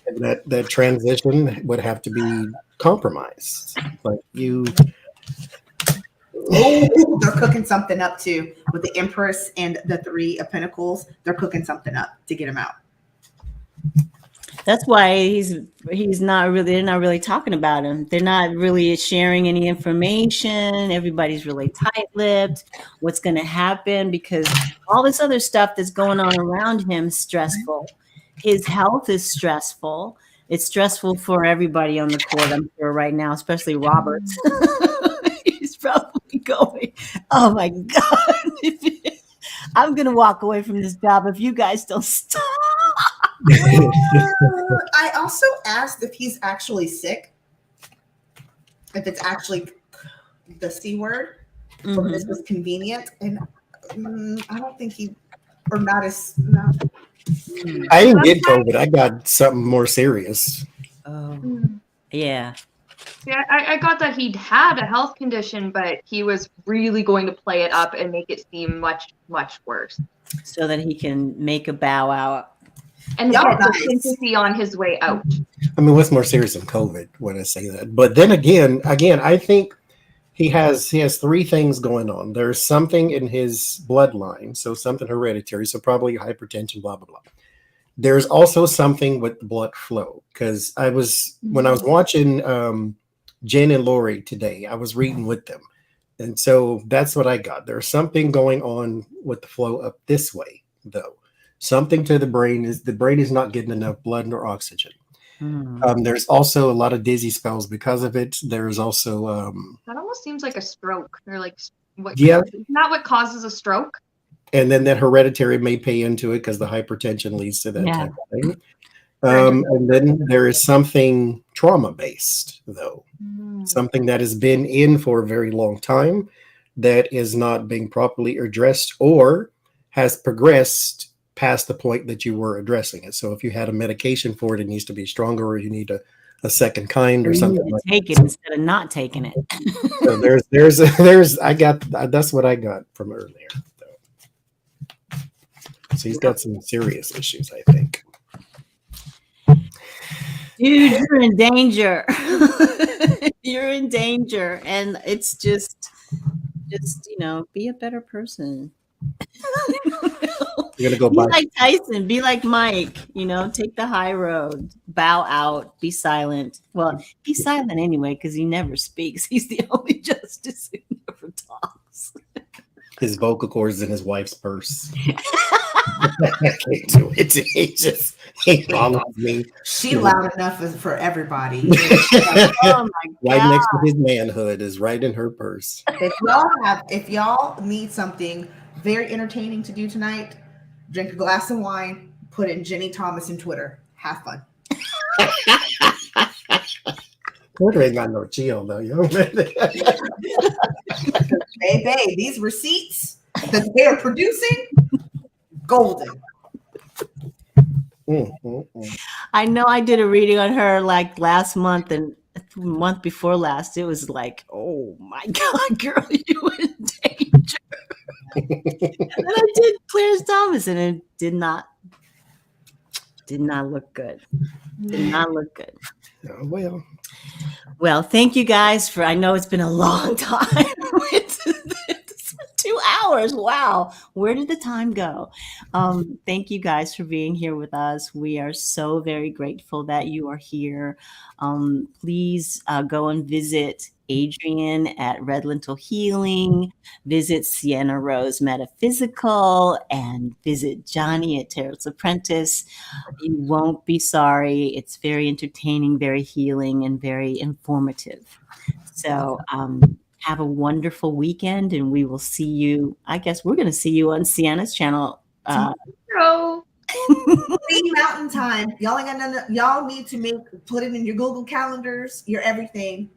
Speaker 4: And that transition would have to be compromised. Like
Speaker 1: they're cooking something up too with the Empress and the Three of Pentacles. They're cooking something up to get him out.
Speaker 2: That's why he's not really. They're not really talking about him. They're not really sharing any information. Everybody's really tight-lipped. What's going to happen because all this other stuff that's going on around him is stressful. His health is stressful. It's stressful for everybody on the court, I'm sure, right now, especially Roberts. He's probably going, oh my God, I'm going to walk away from this job if you guys don't stop.
Speaker 1: I also asked if he's actually sick, if it's actually the C word, or this was convenient. And I don't think no.
Speaker 4: I didn't get COVID. I got something more serious.
Speaker 2: Oh, yeah.
Speaker 3: Yeah, I got that he'd had a health condition, but he was really going to play it up and make it seem much, much worse.
Speaker 2: So that he can make a bow out.
Speaker 3: And get the sympathy on his way out.
Speaker 4: I mean, what's more serious than COVID when I say that? But then again, I think he has three things going on. There's something in his bloodline, so something hereditary, so probably hypertension, blah, blah, blah. There's also something with the blood flow, because when I was watching Jen and Lori today, I was reading with them. And so that's what I got. There's something going on with the flow up this way, though. Something to the brain is not getting enough blood nor oxygen. There's also a lot of dizzy spells because of it. There's also
Speaker 3: that almost seems like a stroke, or like what?
Speaker 4: Yeah,
Speaker 3: isn't that what causes a stroke?
Speaker 4: And then that hereditary may pay into it because the hypertension leads to that type of thing. And then there is something trauma based, though, something that has been in for a very long time that is not being properly addressed or has progressed past the point that you were addressing it. So if you had a medication for it, it needs to be stronger, or you need a second kind or something like
Speaker 2: take it instead of not taking it.
Speaker 4: So that's what I got from earlier. So he's got some serious issues, I think.
Speaker 2: Dude, you're in danger. You're in danger, and it's just be a better person.
Speaker 4: You're gonna go
Speaker 2: Be
Speaker 4: buy.
Speaker 2: like Tyson. Be like Mike. Take the high road. Bow out. Be silent. Well, he's silent anyway because he never speaks. He's the only justice who never talks.
Speaker 4: His vocal cords in his wife's purse. I can't do it. He follows me.
Speaker 1: She loud enough for everybody.
Speaker 2: Oh my
Speaker 4: Right
Speaker 2: God.
Speaker 4: next to his manhood is right in her purse.
Speaker 1: If y'all need something very entertaining to do tonight, drink a glass of wine, put in Jenny Thomas in Twitter. Have fun.
Speaker 4: Twitter ain't got no chill though, yo.
Speaker 1: Baby, these receipts that they are producing, golden.
Speaker 2: I know I did a reading on her like last month and the month before last. It was like, oh my God, girl, you in danger. And I did Clarence Thomas and it did not look good. Did not look good.
Speaker 4: Oh,
Speaker 2: Well, thank you guys for, I know it's been a long time. It's 2 hours. Wow. Where did the time go? Thank you guys for being here with us. We are so very grateful that you are here. Please go and visit Adrian at Red Lentil Healing, visit Seanna Rose Metaphysical, and visit Johnie at Tarot's Apprentice. You won't be sorry. It's very entertaining, very healing, and very informative. So have a wonderful weekend, and we will see you. I guess we're going to see you on Sienna's channel.
Speaker 3: Tomorrow.
Speaker 1: 3 Mountain Time. Y'all ain't got nothing. Y'all need to put it in your Google calendars, your everything.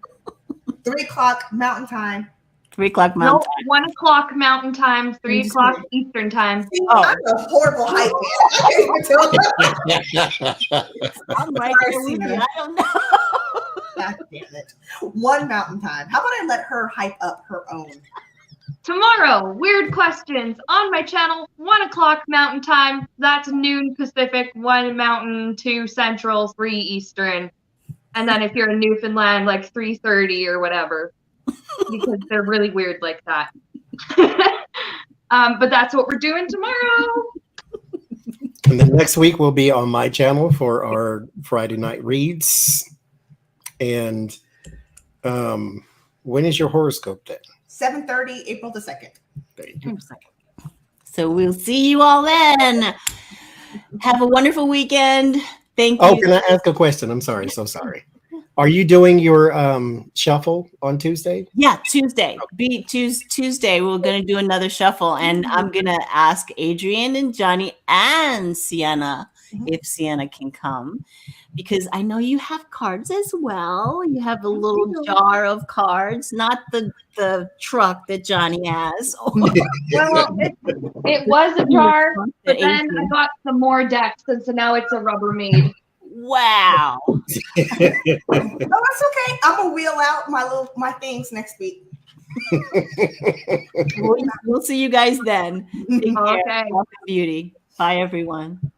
Speaker 1: 3 o'clock Mountain Time.
Speaker 2: 3 o'clock
Speaker 3: No,
Speaker 2: Mountain
Speaker 3: 1 o'clock Mountain Time, 3
Speaker 1: just
Speaker 3: o'clock
Speaker 1: kidding.
Speaker 3: Eastern Time.
Speaker 2: Oh.
Speaker 1: I'm a horrible hype.
Speaker 2: I'm right
Speaker 1: Sorry,
Speaker 2: there with you.
Speaker 1: Sienna.
Speaker 2: I don't know.
Speaker 1: God damn it. 1 Mountain Time. How about I let her hype up her own?
Speaker 3: Tomorrow, weird questions on my channel, 1 o'clock Mountain Time. That's noon Pacific, 1 Mountain, 2 Central, 3 Eastern. And then if you're in Newfoundland, like 3:30 or whatever, because they're really weird like that. But that's what we're doing tomorrow.
Speaker 4: And then next week we'll be on my channel for our Friday night reads. And when is your horoscope then?
Speaker 1: 7:30, April the 2nd.
Speaker 4: There you go.
Speaker 2: So we'll see you all then. Have a wonderful weekend. Thank you.
Speaker 4: Oh, can I ask a question? I'm sorry. So sorry. Are you doing your shuffle on Tuesday?
Speaker 2: Yeah, Tuesday. Tuesday, we're going to do another shuffle, and I'm going to ask Adrian and Johnie and Seanna if Seanna can come, because I know you have cards as well. You have a little jar of cards, not the truck that Johnie has.
Speaker 3: Well, it was a jar, but then I got some more decks, and so now it's a Rubbermaid.
Speaker 2: Wow.
Speaker 1: Oh, that's okay. I'm gonna wheel out my things next week.
Speaker 2: We'll see you guys then. Take care.
Speaker 3: Okay.
Speaker 2: Health and beauty. Bye, everyone.